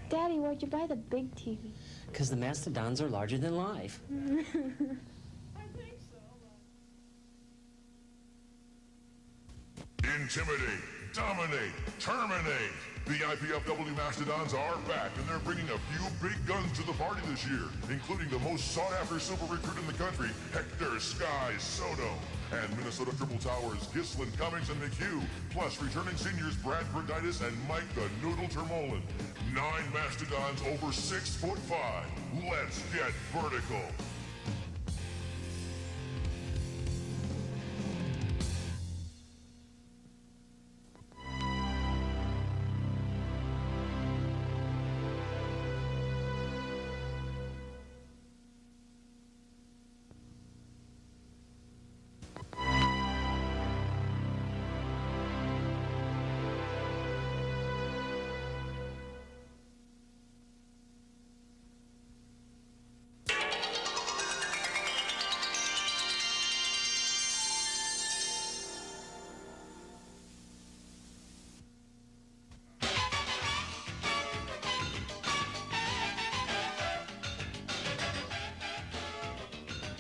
Daddy, where'd you buy the big TV? Because the Mastodons are larger than life. I think so. Intimidate, dominate, terminate. The IPFW Mastodons are back, and they're bringing a few big guns to the party this year, including the most sought-after super recruit in the country, Hector Sky Soto, and Minnesota Triple Towers, Gislin, Cummings, and McHugh, plus returning seniors Brad Verditis and Mike the Noodle Termolen. 9 Mastodons over 6'5". Let's get vertical.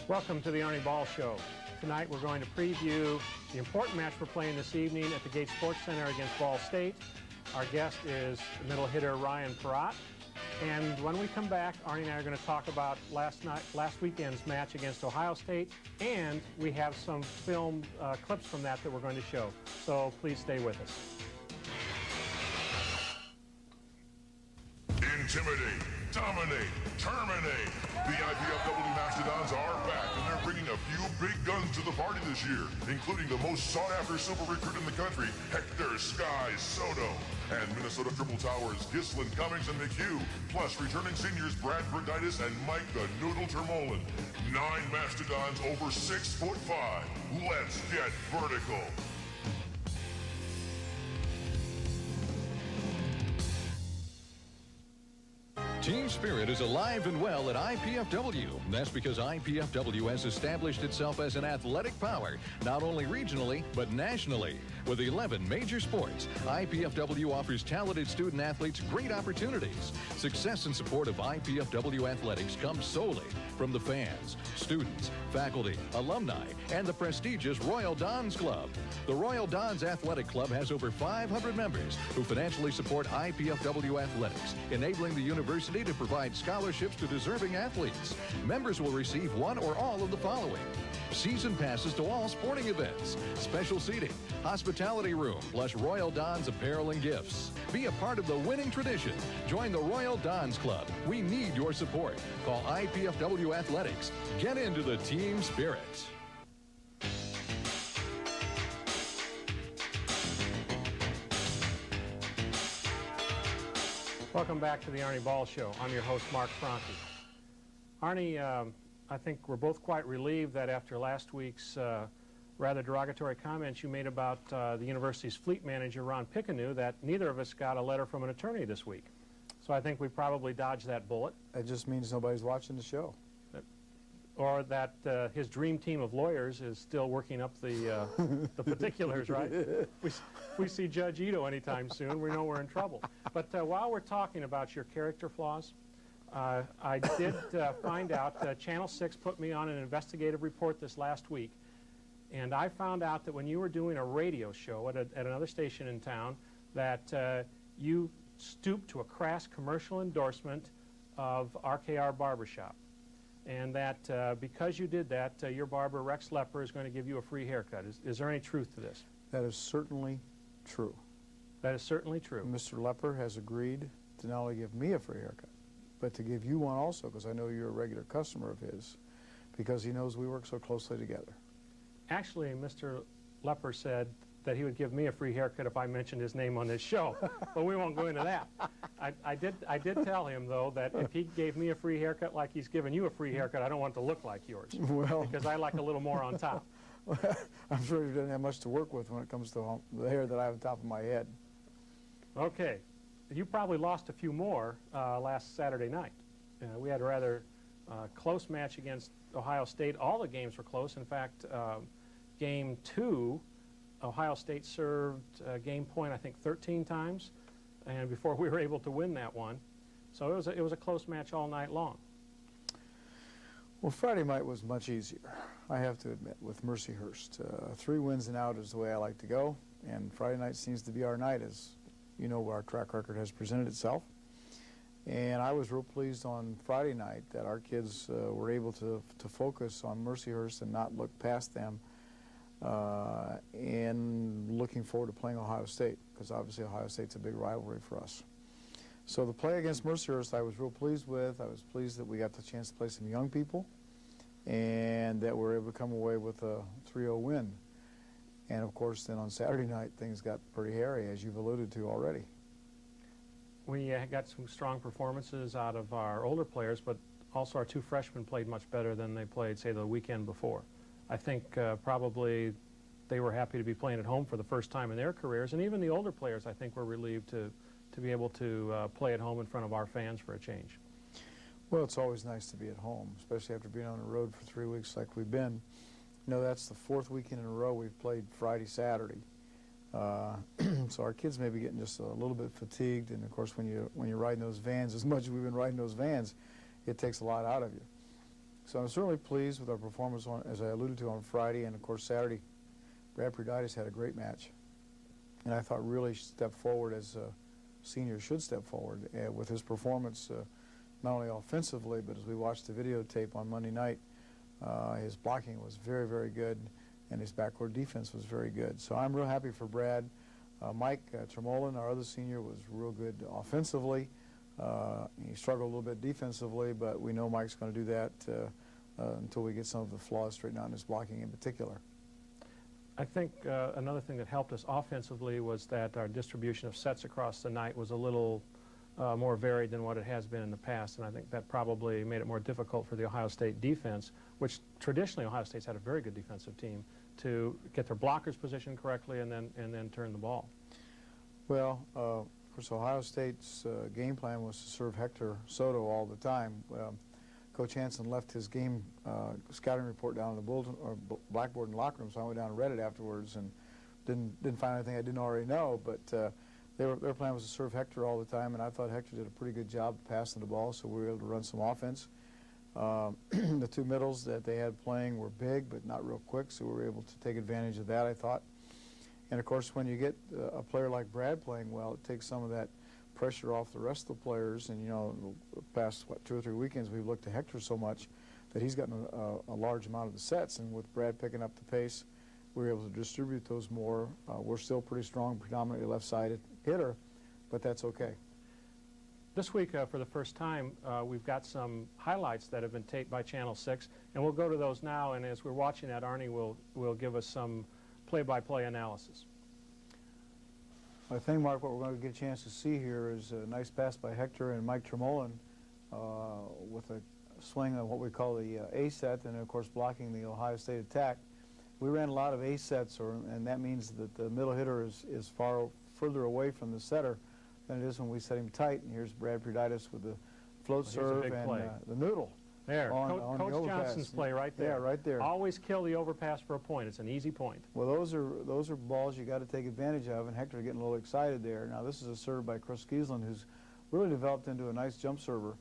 Welcome to the Arnie Ball Show. Tonight we're going to preview the important match we're playing this evening at the Gates Sports Center against Ball State. Our guest is the middle hitter Ryan Perrott. And when we come back, Arnie and I are going to talk about last weekend's match against Ohio State, and we have some film clips from that we're going to show. So please stay with us. Intimidate, dominate, terminate. The IPFW Mastodons are back, and they're bringing a few big guns to the party this year, including the most sought-after super recruit in the country, Hector Sky Soto, and Minnesota Triple Towers, Gislin, Cummings, and McHugh, plus returning seniors Brad Verditis and Mike the Noodle Termolen. 9 Mastodons over 6'5". Let's get vertical. Team spirit is alive and well at IPFW. That's because IPFW has established itself as an athletic power, not only regionally, but nationally. With 11 major sports, IPFW offers talented student athletes great opportunities. Success and support of IPFW athletics comes solely from the fans, students, faculty, alumni, and the prestigious Royal Dons Club. The Royal Dons Athletic Club has over 500 members who financially support IPFW athletics, enabling the university capacity to provide scholarships to deserving athletes. Members will receive one or all of the following: season passes to all sporting events, special seating, hospitality room, plus Royal Dons apparel and gifts. Be a part of the winning tradition. Join the Royal Dons Club. We need your support. Call IPFW Athletics. Get into the team spirit. Welcome back to the Arnie Ball Show. I'm your host, Mark Franke. Arnie, I think we're both quite relieved that after last week's rather derogatory comments you made about the university's fleet manager, Ron Picanew, that neither of us got a letter from an attorney this week. So I think we probably dodged that bullet. It just means nobody's watching the show. Or that his dream team of lawyers is still working up the particulars, right? We see Judge Ito anytime soon, we know we're in trouble. But while we're talking about your character flaws, I did find out Channel 6 put me on an investigative report this last week, and I found out that when you were doing a radio show at another station in town, that you stooped to a crass commercial endorsement of RKR Barbershop. And that because you did that, your barber, Rex Lepper, is going to give you a free haircut. Is there any truth to this? That is certainly true. That is certainly true. Mr. Lepper has agreed to not only give me a free haircut, but to give you one also, because I know you're a regular customer of his, because he knows we work so closely together. Actually, Mr. Lepper said that he would give me a free haircut if I mentioned his name on this show, but we won't go into that. I did tell him, though, that if he gave me a free haircut like he's given you a free haircut, I don't want it to look like yours, well, because I like a little more on top. I'm sure you didn't have much to work with when it comes to the hair that I have on top of my head. Okay. You probably lost a few more last Saturday night. We had a rather close match against Ohio State. All the games were close. In fact, Game 2, Ohio State served game point, I think, 13 times, and before we were able to win that one. So it was a close match all night long. Well, Friday night was much easier, I have to admit, with Mercyhurst. 3 wins and out is the way I like to go, and Friday night seems to be our night, as you know, where our track record has presented itself. And I was real pleased on Friday night that our kids were able to focus on Mercyhurst and not look past them, and looking forward to playing Ohio State, because obviously Ohio State's a big rivalry for us. So the play against Mercyhurst I was real pleased with. I was pleased that we got the chance to play some young people and that we were able to come away with a 3-0 win. And of course then on Saturday night things got pretty hairy, as you've alluded to already. We got some strong performances out of our older players, but also our 2 freshmen played much better than they played, say, the weekend before. I think probably they were happy to be playing at home for the first time in their careers, and even the older players, I think, were relieved to be able to play at home in front of our fans for a change. Well, it's always nice to be at home, especially after being on the road for 3 weeks like we've been. You know, that's the 4th weekend in a row we've played Friday, Saturday. So our kids may be getting just a little bit fatigued, and of course when you're riding those vans, as much as we've been riding those vans, it takes a lot out of you. So I'm certainly pleased with our performance, as I alluded to, on Friday, and of course Saturday. Brad Prudaitis had a great match, and I thought really stepped forward as a senior should step forward with his performance, not only offensively, but as we watched the videotape on Monday night, his blocking was very, very good, and his backcourt defense was very good. So I'm real happy for Brad. Mike Tremolin, our other senior, was real good offensively. He struggled a little bit defensively, but we know Mike's going to do that until we get some of the flaws straightened out in his blocking in particular. I think another thing that helped us offensively was that our distribution of sets across the night was a little more varied than what it has been in the past, and I think that probably made it more difficult for the Ohio State defense, which traditionally Ohio State's had a very good defensive team, to get their blockers positioned correctly and then turn the ball. Well, of course, Ohio State's game plan was to serve Hector Soto all the time. Coach Hansen left his game scouting report down on the bulletin or blackboard in the locker room, so I went down and read it afterwards and didn't find anything I didn't already know. But their plan was to serve Hector all the time, and I thought Hector did a pretty good job passing the ball, so we were able to run some offense. The 2 middles that they had playing were big, but not real quick, so we were able to take advantage of that, I thought. And of course, when you get a player like Brad playing well, it takes some of that pressure off the rest of the players. And, you know, the past, 2 or 3 weekends, we've looked to Hector so much that he's gotten a large amount of the sets. And with Brad picking up the pace, we're able to distribute those more. We're still pretty strong, predominantly left-sided hitter, but that's okay. This week, for the first time, we've got some highlights that have been taped by Channel 6, and we'll go to those now, and as we're watching that, Arnie will give us some play-by-play analysis. I think, Mark, what we're going to get a chance to see here is a nice pass by Hector and Mike Tremolin with a swing of what we call the A set, and, of course, blocking the Ohio State attack. We ran a lot of A sets, and that means that the middle hitter is far further away from the setter than it is when we set him tight. And here's Brad Prudaitis with the float serve and the noodle. There, on Coach the Johnson's play right there. Yeah, right there. Always kill the overpass for a point. It's an easy point. Well, those are balls you got to take advantage of, and Hector getting a little excited there. Now, this is a serve by Chris Giesland, who's really developed into a nice jump server,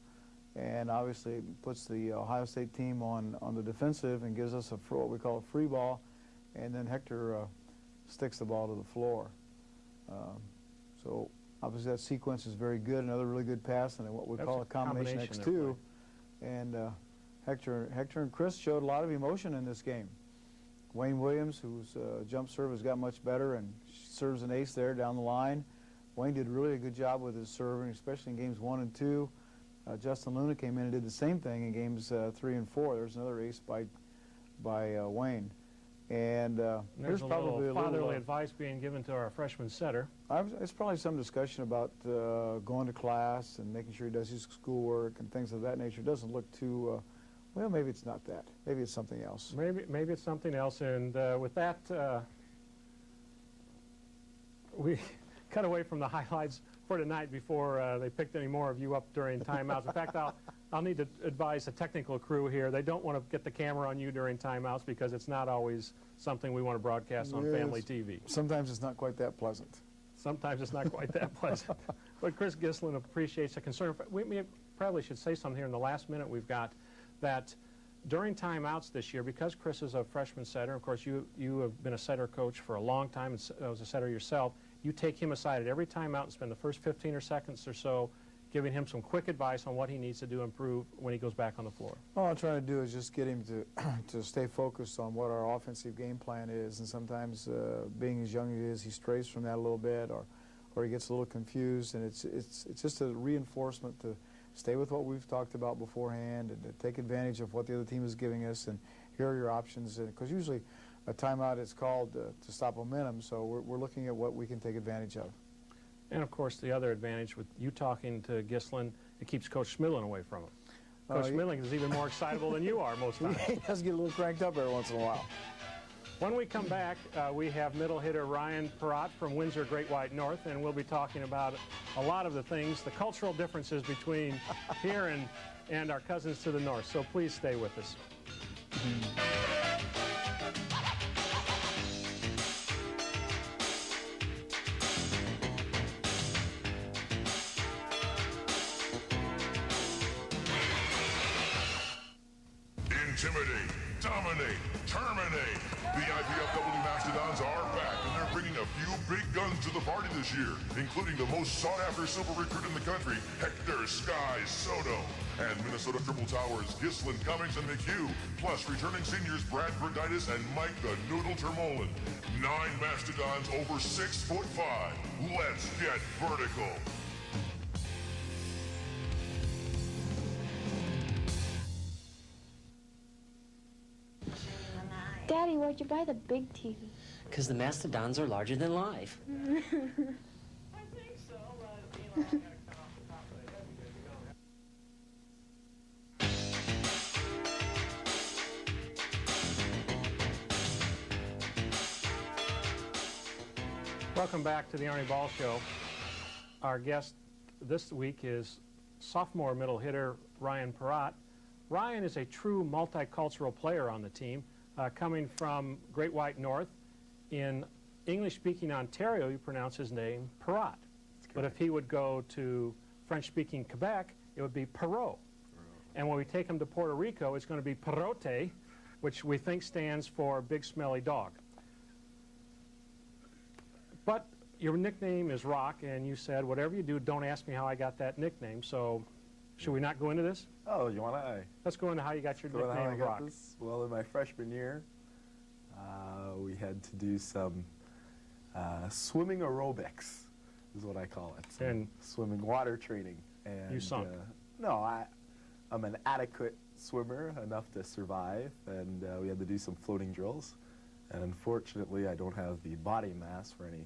and obviously puts the Ohio State team on the defensive and gives us what we call a free ball, and then Hector sticks the ball to the floor. So obviously that sequence is very good. Another really good pass, and what we call a combination X2. And Hector and Chris showed a lot of emotion in this game. Wayne Williams, whose jump serve has got much better and serves an ace there down the line. Wayne did really a good job with his serving, especially in games 1 and 2. Justin Luna came in and did the same thing in games 3 and 4. There's another ace by Wayne. And there's probably a little fatherly advice being given to our freshman setter. It's probably some discussion about going to class and making sure he does his schoolwork and things of that nature. It doesn't look too, well, maybe it's not that. Maybe it's something else. Maybe it's something else. And with that, we cut away from the highlights for tonight before they picked any more of you up during timeouts. In fact, I'll need to advise the technical crew here. They don't want to get the camera on you during timeouts because it's not always something we want to broadcast on family TV. Sometimes it's not quite that pleasant. Sometimes it's not quite that pleasant. But Chris Giesland appreciates the concern. We probably should say something here in the last minute we've got, that during timeouts this year, because Chris is a freshman setter, of course you have been a setter coach for a long time and was a setter yourself, you take him aside at every timeout and spend the first 15 or seconds or so giving him some quick advice on what he needs to do to improve when he goes back on the floor. All I'm trying to do is just get him to stay focused on what our offensive game plan is, and sometimes being as young as he is, he strays from that a little bit, or he gets a little confused, and it's just a reinforcement to stay with what we've talked about beforehand and to take advantage of what the other team is giving us, and here are your options, because usually a timeout is called to stop momentum, so we're looking at what we can take advantage of. And, of course, the other advantage with you talking to Giesland, it keeps Coach Schmidlin away from him. Coach Schmidlin is even more excitable than you are most times. He does get a little cranked up every once in a while. When we come back, we have middle hitter Ryan Perrott from Windsor Great White North, and we'll be talking about a lot of the things, the cultural differences between here and our cousins to the north. So please stay with us. Intimidate, dominate, terminate. The IPFW Mastodons are back, and they're bringing a few big guns to the party this year, including the most sought-after super recruit in the country, Hector Sky Soto, and Minnesota Triple Towers, Giesland, Cummings, and McHugh, plus returning seniors Brad Prudaitis and Mike the Noodle Termolin. 9 Mastodons over 6'5". Let's get vertical. Daddy, where'd you buy the big TV? Because the Mastodons are larger than life. I think so, but Welcome back to the Arnie Ball Show. Our guest this week is sophomore middle hitter Ryan Perrott. Ryan is a true multicultural player on the team, coming from Great White North. In English-speaking Ontario, you pronounce his name Perrott. But if he would go to French-speaking Quebec, it would be Perrot. And when we take him to Puerto Rico, it's going to be Perrote, which we think stands for big smelly dog. But your nickname is Rock, and you said, whatever you do, don't ask me how I got that nickname. So should we not go into this? Oh, you want to? Let's go into how you got your How I nickname got Rock. this? Well, in my freshman year, we had to do some swimming aerobics, is what I call it. And swimming water training. And you sunk? No, I'm an adequate swimmer, enough to survive, and we had to do some floating drills. And unfortunately, I don't have the body mass for any,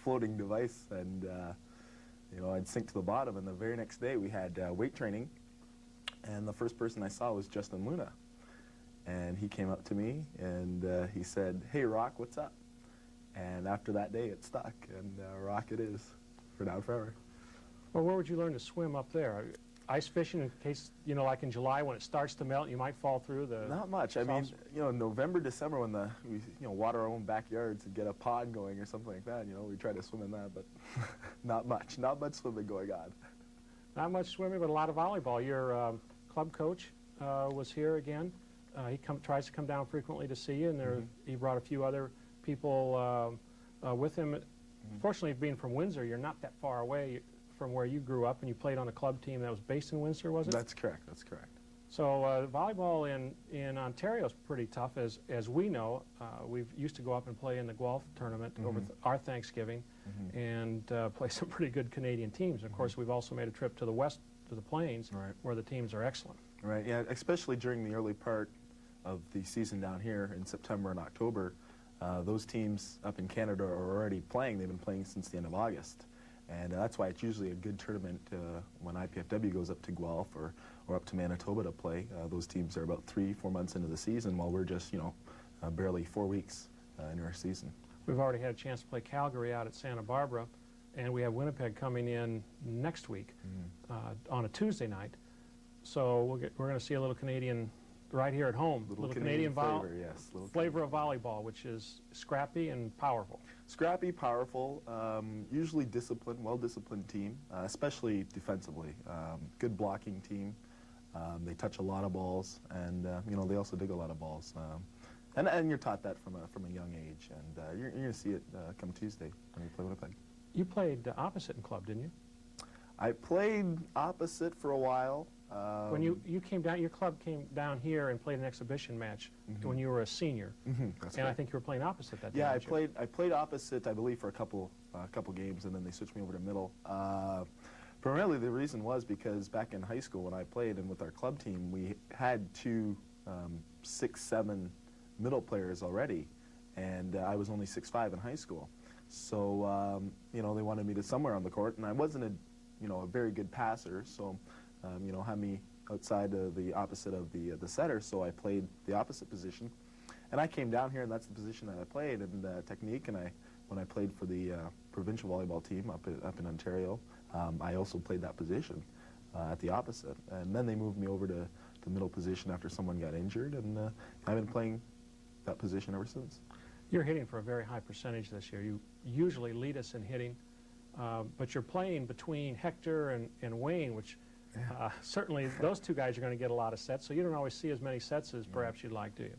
floating device. And I'd sink to the bottom. And the very next day, we had weight training, and the first person I saw was Justin Luna. And he came up to me, and he said, "Hey, Rock, what's up?" And after that day, it stuck, and Rock it is, for now and forever. Well, where would you learn to swim up there? Ice fishing, in case, like in July when it starts to melt, you might fall through the... Not much. I mean, November, December, when we water our own backyards and get a pond going or something like that, we try to swim in that, but not much. Not much swimming going on. Not much swimming, but a lot of volleyball. Your club coach was here again. He tries to come down frequently to see you, and he brought a few other people with him. Fortunately, being from Windsor, you're not that far away from where you grew up, and you played on a club team that was based in Windsor, was it? That's correct. That's correct. So volleyball in Ontario is pretty tough, as we know. We used to go up and play in the Guelph tournament over our Thanksgiving and play some pretty good Canadian teams. Of course, we've also made a trip to the west, to the Plains, where the teams are excellent. Right, yeah, especially during the early part of the season down here in September and October. Those teams up in Canada are already playing. They've been playing since the end of August. And that's why it's usually a good tournament when IPFW goes up to Guelph or up to Manitoba to play. Those teams are about 3-4 months into the season, while we're just, barely 4 weeks into our season. We've already had a chance to play Calgary out at Santa Barbara, and we have Winnipeg coming in next week on a Tuesday night. So we're going to see a little Canadian right here at home. Little Canadian flavor, yes. Flavor of volleyball, which is scrappy and powerful. Scrappy, powerful, usually disciplined, well-disciplined team, especially defensively. Good blocking team. They touch a lot of balls, and they also dig a lot of balls. And you're taught that from a young age, and you're going to see it come Tuesday when you play Winnipeg. You played opposite in club, didn't you? I played opposite for a while. When you came down, your club came down here and played an exhibition match when you were a senior, and I think you were playing opposite that time. Yeah, I played opposite, I believe, for a couple games, and then they switched me over to middle. Primarily, the reason was because back in high school when I played and with our club team, we had 2 6'7" middle players already, and I was only 6'5" in high school. So they wanted me to somewhere on the court, and I wasn't a very good passer, so. Had me outside of the opposite of the setter, so I played the opposite position. And I came down here, and that's the position that I played, and technique. And when I played for the provincial volleyball team up in Ontario, I also played that position at the opposite. And then they moved me over to the middle position after someone got injured, and I've been playing that position ever since. You're hitting for a very high percentage this year. You usually lead us in hitting, but you're playing between Hector and Wayne, which certainly those 2 guys are going to get a lot of sets, so you don't always see as many sets as perhaps you'd like, do you?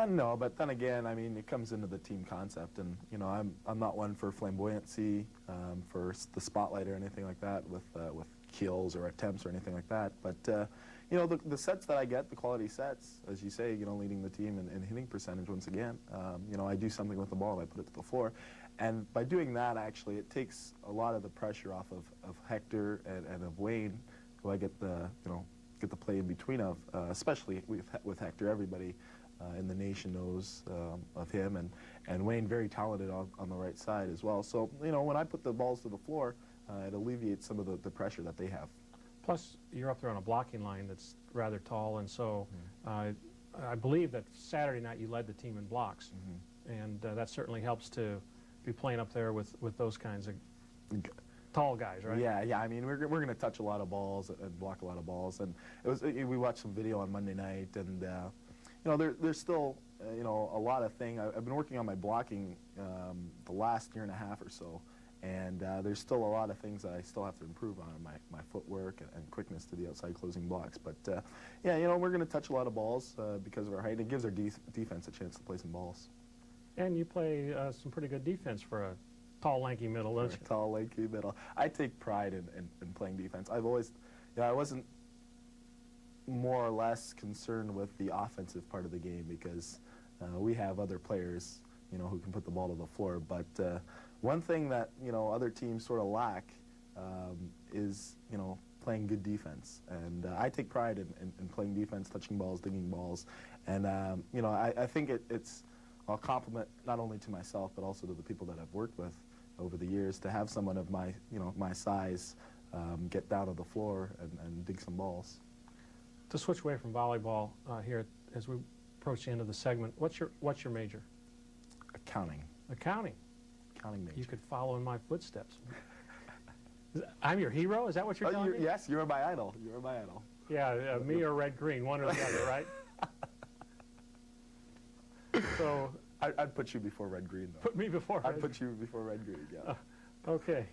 No, but then again, I mean, it comes into the team concept, and I'm not one for flamboyancy, for the spotlight or anything like that with kills or attempts or anything like that. But the sets that I get, the quality sets, as you say, leading the team in hitting percentage once again. I do something with the ball, I put it to the floor. And by doing that, actually, it takes a lot of the pressure off of Hector and of Wayne, who I get the play in between of, especially with Hector. Everybody in the nation knows of him, and Wayne very talented on the right side as well. So when I put the balls to the floor, it alleviates some of the pressure that they have. Plus, you're up there on a blocking line that's rather tall, and so I believe that Saturday night you led the team in blocks, and that certainly helps to be playing up there with those kinds of tall guys, right? Yeah. I mean, we're going to touch a lot of balls and block a lot of balls, and we watched some video on Monday night, and there's still a lot of things. I've been working on my blocking the last year and a half or so, and there's still a lot of things that I still have to improve on, my footwork and quickness to the outside closing blocks. But we're going to touch a lot of balls because of our height. It gives our defense a chance to play some balls. And you play some pretty good defense for a tall, lanky middle, don't you? Tall, lanky middle. I take pride in playing defense. I've always, I wasn't more or less concerned with the offensive part of the game because we have other players, who can put the ball to the floor. But one thing that, other teams sort of lack is, playing good defense. And I take pride in playing defense, touching balls, digging balls. And, I think it's a compliment not only to myself but also to the people that I've worked with over the years to have someone of my, my size get down on the floor and dig some balls. To switch away from volleyball here as we approach the end of the segment, what's your major? Accounting. Accounting. Accounting major. You could follow in my footsteps. I'm your hero? Is that what you're telling me? Yes, you're my idol. You're my idol. Yeah, me or red-green, one or the other, right? So I'd put you before red-green, though. Put me before red. I'd put you before red-green, yeah. Okay.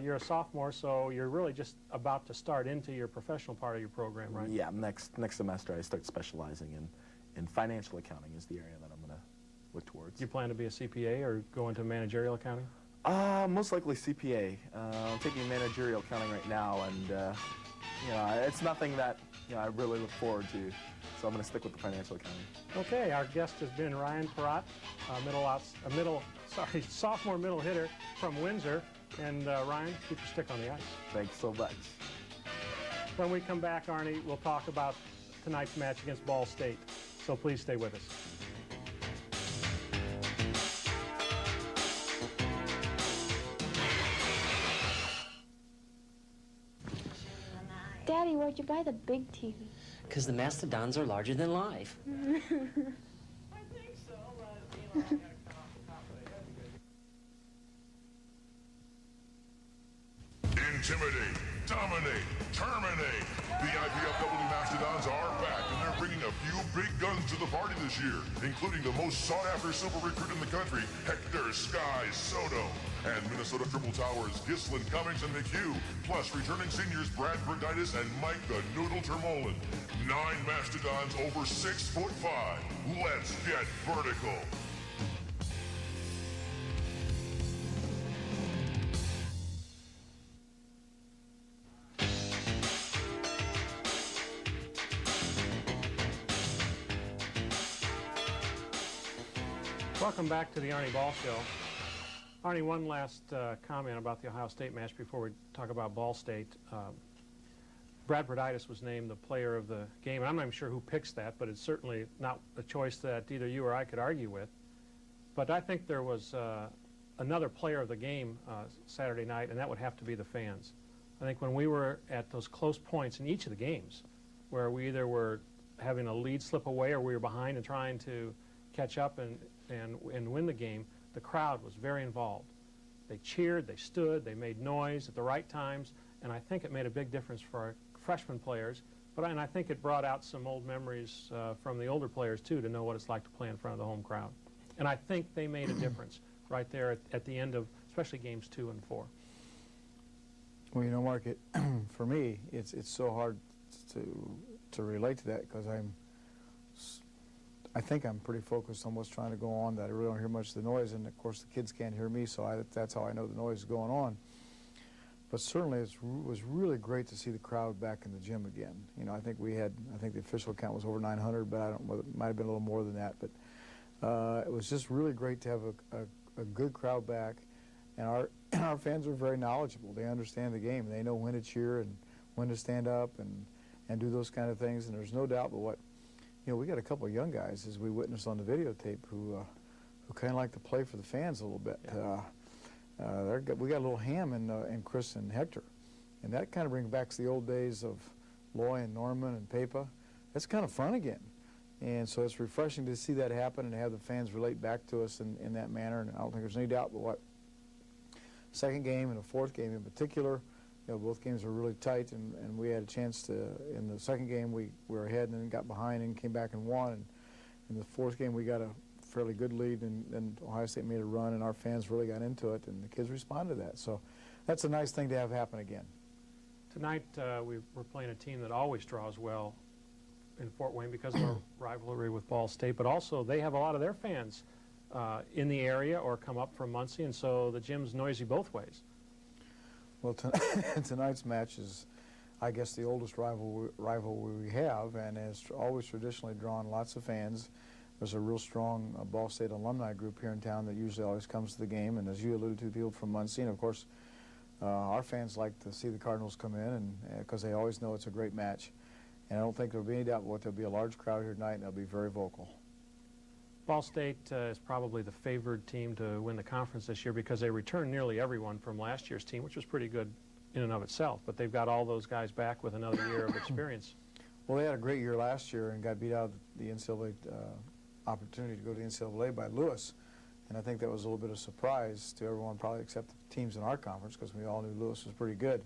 You're a sophomore, so you're really just about to start into your professional part of your program, right? Yeah, next semester I start specializing in financial accounting is the area that I'm going to look towards. You plan to be a CPA or go into managerial accounting? Most likely CPA. I'm taking managerial accounting right now, and it's nothing that I really look forward to. So I'm going to stick with the financial accounting. Okay, our guest has been Ryan Perrott, sophomore middle hitter from Windsor. And Ryan, keep your stick on the ice. Thanks so much. When we come back, Arnie, we'll talk about tonight's match against Ball State. So please stay with us. Daddy, where'd you buy the big TV? Because the Mastodons are larger than life. I think so, but, Intimidate, dominate, terminate. The IPFW Mastodons are back, and they're bringing a few big guns to the party this year, including the most sought-after super recruit in the country, Hector Sky Soto, and Minnesota Triple Towers, Gislin, Cummings, and McHugh, plus returning seniors Brad Berditis and Mike the Noodle Termolen. 9 Mastodons over 6'5". Let's get vertical. Welcome back to the Arnie Ball Show. Arnie, one last comment about the Ohio State match before we talk about Ball State. Brad Berditis was named the player of the game, and I'm not even sure who picks that, but it's certainly not a choice that either you or I could argue with. But I think there was another player of the game Saturday night, and that would have to be the fans. I think when we were at those close points in each of the games, where we either were having a lead slip away or we were behind and trying to catch up and win the game, the crowd was very involved. They cheered, they stood, they made noise at the right times, and I think it made a big difference for our freshman players. And I think it brought out some old memories from the older players, too, to know what it's like to play in front of the home crowd. And I think they made a difference right there at the end of, especially games 2 and 4. Well, Mark, for me, it's so hard to relate to that because I think I'm pretty focused on what's trying to go on, that I really don't hear much of the noise, and of course the kids can't hear me, so that's how I know the noise is going on. But certainly it was really great to see the crowd back in the gym again. I think the official count was over 900, but I don't know, it might have been a little more than that. But it was just really great to have a good crowd back, and our fans are very knowledgeable. They understand the game. They know when to cheer and when to stand up and do those kind of things, and there's no doubt but what. We got a couple of young guys, as we witnessed on the videotape, who kind of like to play for the fans a little bit. Yeah. We got a little ham in Chris and Hector, and that kind of brings back the old days of Loy and Norman and Pepa. That's kind of fun again, and so it's refreshing to see that happen and have the fans relate back to us in that manner. And I don't think there's any doubt but what. Second game and the fourth game in particular, both games were really tight, and we had a chance to, in the second game, we were ahead and then got behind and came back and won. And in the fourth game, we got a fairly good lead, and Ohio State made a run, and our fans really got into it, and the kids responded to that. So that's a nice thing to have happen again. Tonight, we're playing a team that always draws well in Fort Wayne because of our rivalry with Ball State, but also they have a lot of their fans in the area or come up from Muncie, and so the gym's noisy both ways. Well, tonight's match is, I guess, the oldest rivalry we have, and has always traditionally drawn lots of fans. There's a real strong Ball State alumni group here in town that usually always comes to the game, and as you alluded to, people from Muncie, and of course, our fans like to see the Cardinals come in, and because they always know it's a great match. And I don't think there'll be any doubt what there'll be a large crowd here tonight, and they'll be very vocal. Ball State is probably the favored team to win the conference this year because they returned nearly everyone from last year's team, which was pretty good in and of itself. But they've got all those guys back with another year of experience. Well, they had a great year last year and got beat out of the NCAA opportunity to go to the NCAA by Lewis. And I think that was a little bit of a surprise to everyone, probably except the teams in our conference, because we all knew Lewis was pretty good.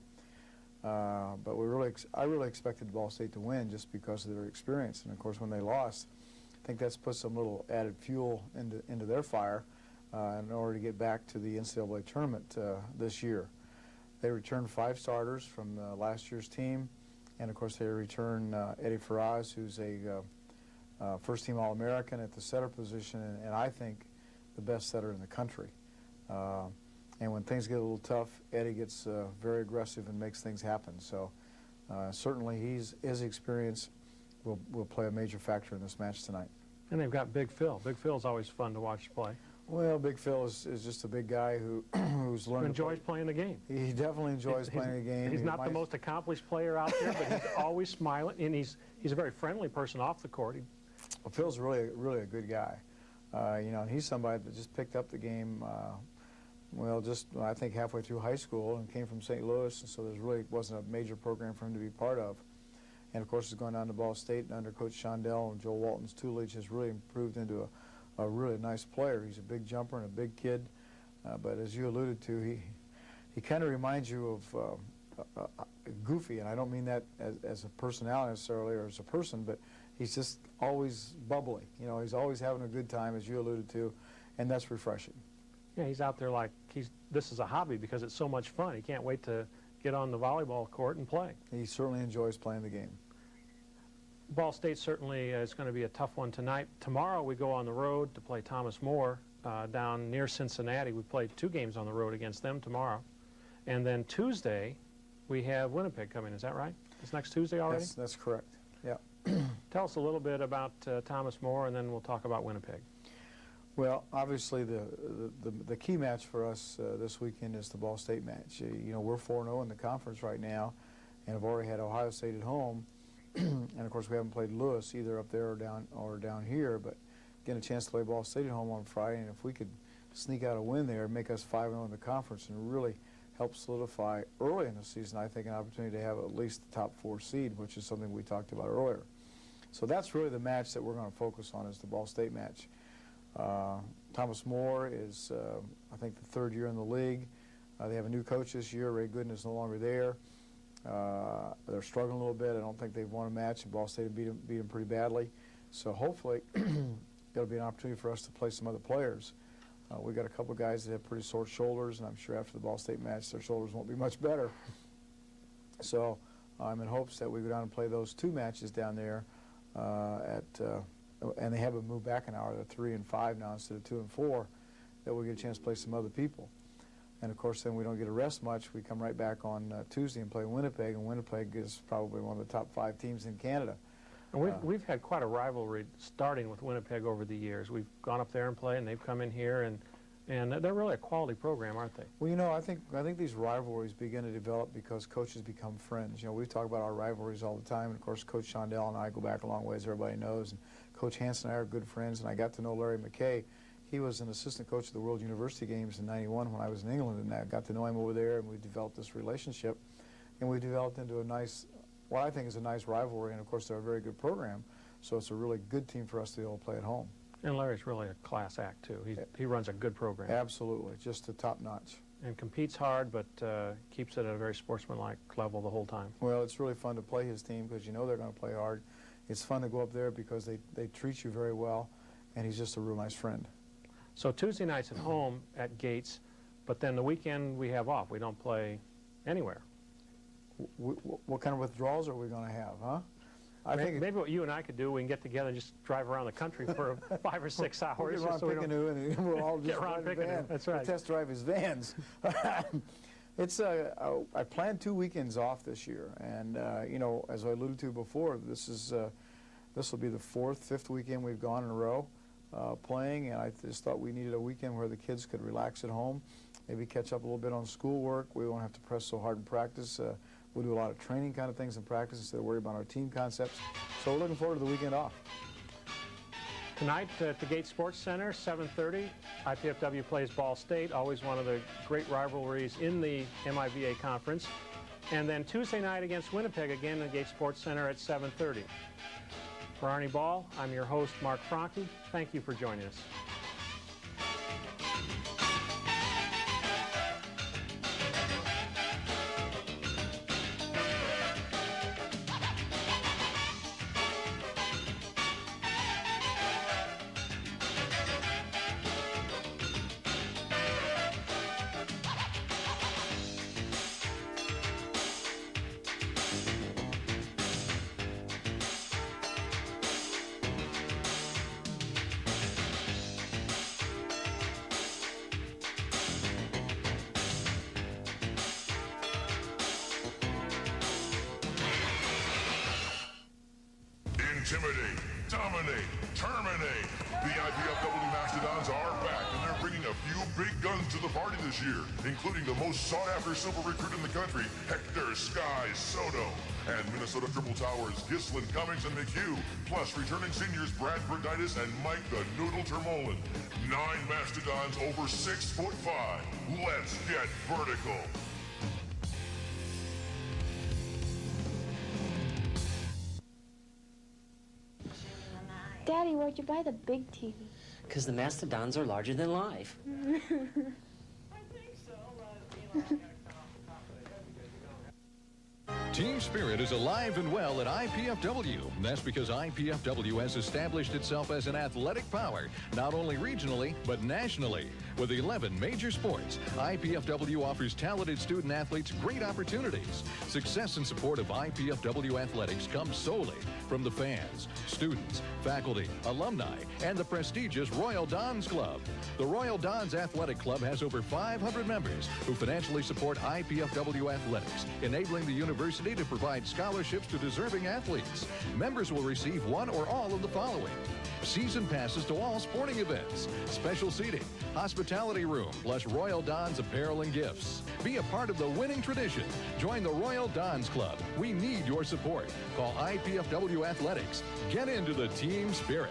But I really expected Ball State to win just because of their experience. And, of course, when they lost, I think that's put some little added fuel into their fire in order to get back to the NCAA tournament this year. They returned 5 starters from last year's team. And, of course, they return Eddie Faraz, who's a first-team All-American at the setter position, and I think the best setter in the country. And when things get a little tough, Eddie gets very aggressive and makes things happen. So certainly his experience will play a major factor in this match tonight. And they've got Big Phil. Big Phil's always fun to watch play. Well, Big Phil is just a big guy who's learned. Enjoys playing the game. He definitely enjoys playing the game. He's not the most accomplished player out there, but he's always smiling, and he's a very friendly person off the court. Well, Phil's really a good guy. You know, and he's somebody that just picked up the game. Well, just I think halfway through high school and came from St. Louis, and so there really wasn't a major program for him to be part of. And of course, he's going down to Ball State, and under Coach Shondell and Joel Walton's tutelage has really improved into a really nice player. He's a big jumper and a big kid, but as you alluded to, he kind of reminds you of Goofy, and I don't mean that as a personality necessarily or as a person, but he's just always bubbly. You know, he's always having a good time, as you alluded to, and that's refreshing. Yeah, he's out there like this is a hobby because it's so much fun. He can't wait to get on the volleyball court and play. He certainly enjoys playing the game. Ball State certainly is going to be a tough one tonight. Tomorrow we go on the road to play Thomas More down near Cincinnati. We play 2 games on the road against them tomorrow. And then Tuesday we have Winnipeg coming. Is that right? It's next Tuesday already? That's correct. Yeah. Tell us a little bit about Thomas More, and then we'll talk about Winnipeg. Well, obviously the key match for us this weekend is the Ball State match. You know, we're 4-0 in the conference right now, and have already had Ohio State at home. And of course, we haven't played Lewis either up there or down here, but getting a chance to play Ball State at home on Friday, and if we could sneak out a win there, make us 5-0 in the conference, and really help solidify early in the season, I think, an opportunity to have at least the top 4 seed, which is something we talked about earlier. So that's really the match that we're going to focus on, is the Ball State match. Thomas More is, I think, the 3rd year in the league. They have a new coach this year. Ray Gooden is no longer there. They're struggling a little bit. I don't think they've won a match, and Ball State beat them pretty badly. So hopefully it'll be an opportunity for us to play some other players. We've got a couple guys that have pretty sore shoulders, and I'm sure after the Ball State match their shoulders won't be much better. So I'm in hopes that we go down and play those 2 matches down there and they haven't moved back an hour. They're 3 and 5 now instead of 2 and 4, that we'll get a chance to play some other people. And, of course, then we don't get to rest much. We come right back on Tuesday and play Winnipeg, and Winnipeg is probably one of the top 5 teams in Canada. And we've had quite a rivalry starting with Winnipeg over the years. We've gone up there and played, and they've come in here, and they're really a quality program, aren't they? Well, you know, I think these rivalries begin to develop because coaches become friends. You know, we talk about our rivalries all the time, and, of course, Coach Shondell and I go back a long ways, everybody knows. And Coach Hansen and I are good friends, and I got to know Larry McKay. He was an assistant coach of the World University Games in '91 when I was in England, and I got to know him over there, and we developed this relationship. And we developed into a nice, what I think is a nice rivalry, and of course they're a very good program, so it's a really good team for us to be able to play at home. And Larry's really a class act, too. He runs a good program. Absolutely, just a top notch. And competes hard, but keeps it at a very sportsmanlike level the whole time. Well, it's really fun to play his team because you know they're going to play hard. It's fun to go up there because they treat you very well, and he's just a real nice friend. So Tuesday night's at home at Gates, but then the weekend we have off. We don't play anywhere. What kind of withdrawals are we going to have, huh? Maybe what you and I could do, we can get together and just drive around the country for 5 or 6 hours. We'll get just Ron so we don't Pickenu and we'll all just get Ron ride a van. Pickenu. That's right. We'll test drive his vans. I planned 2 weekends off this year, and you know, as I alluded to before, this will be the 4th, 5th weekend we've gone in a row playing, and I just thought we needed a weekend where the kids could relax at home, maybe catch up a little bit on schoolwork. We won't have to press so hard in practice. We'll do a lot of training kind of things in practice instead of worry about our team concepts. So we're looking forward to the weekend off. Tonight at the Gate Sports Center, 7:30, IPFW plays Ball State, always one of the great rivalries in the MIVA conference. And then Tuesday night against Winnipeg, again at the Gate Sports Center at 7:30. For Arnie Ball, I'm your host, Mark Franke. Thank you for joining us. Intimidate, dominate, terminate. The IPFW Mastodons are back, and they're bringing a few big guns to the party this year, including the most sought-after super recruit in the country, Hector Sky Soto, and Minnesota Triple Towers, Gislin, Cummings, and McHugh, plus returning seniors Brad Berditis and Mike the Noodle Termolen. 9 Mastodons over 6'5". Let's get vertical. Daddy, where'd you buy the big TV? Because the Mastodons are larger than life. I think so, but Team spirit is alive and well at IPFW. That's because IPFW has established itself as an athletic power, not only regionally, but nationally. With 11 major sports, IPFW offers talented student athletes great opportunities. Success and support of IPFW athletics comes solely from the fans, students, faculty, alumni, and the prestigious Royal Dons Club. The Royal Dons Athletic Club has over 500 members who financially support IPFW athletics, enabling the university to provide scholarships to deserving athletes. Members will receive one or all of the following: season passes to all sporting events, special seating, hospitality room, plus Royal Dons apparel and gifts. Be a part of the winning tradition. Join the Royal Dons Club. We need your support. Call IPFW Athletics. Get into the team spirit.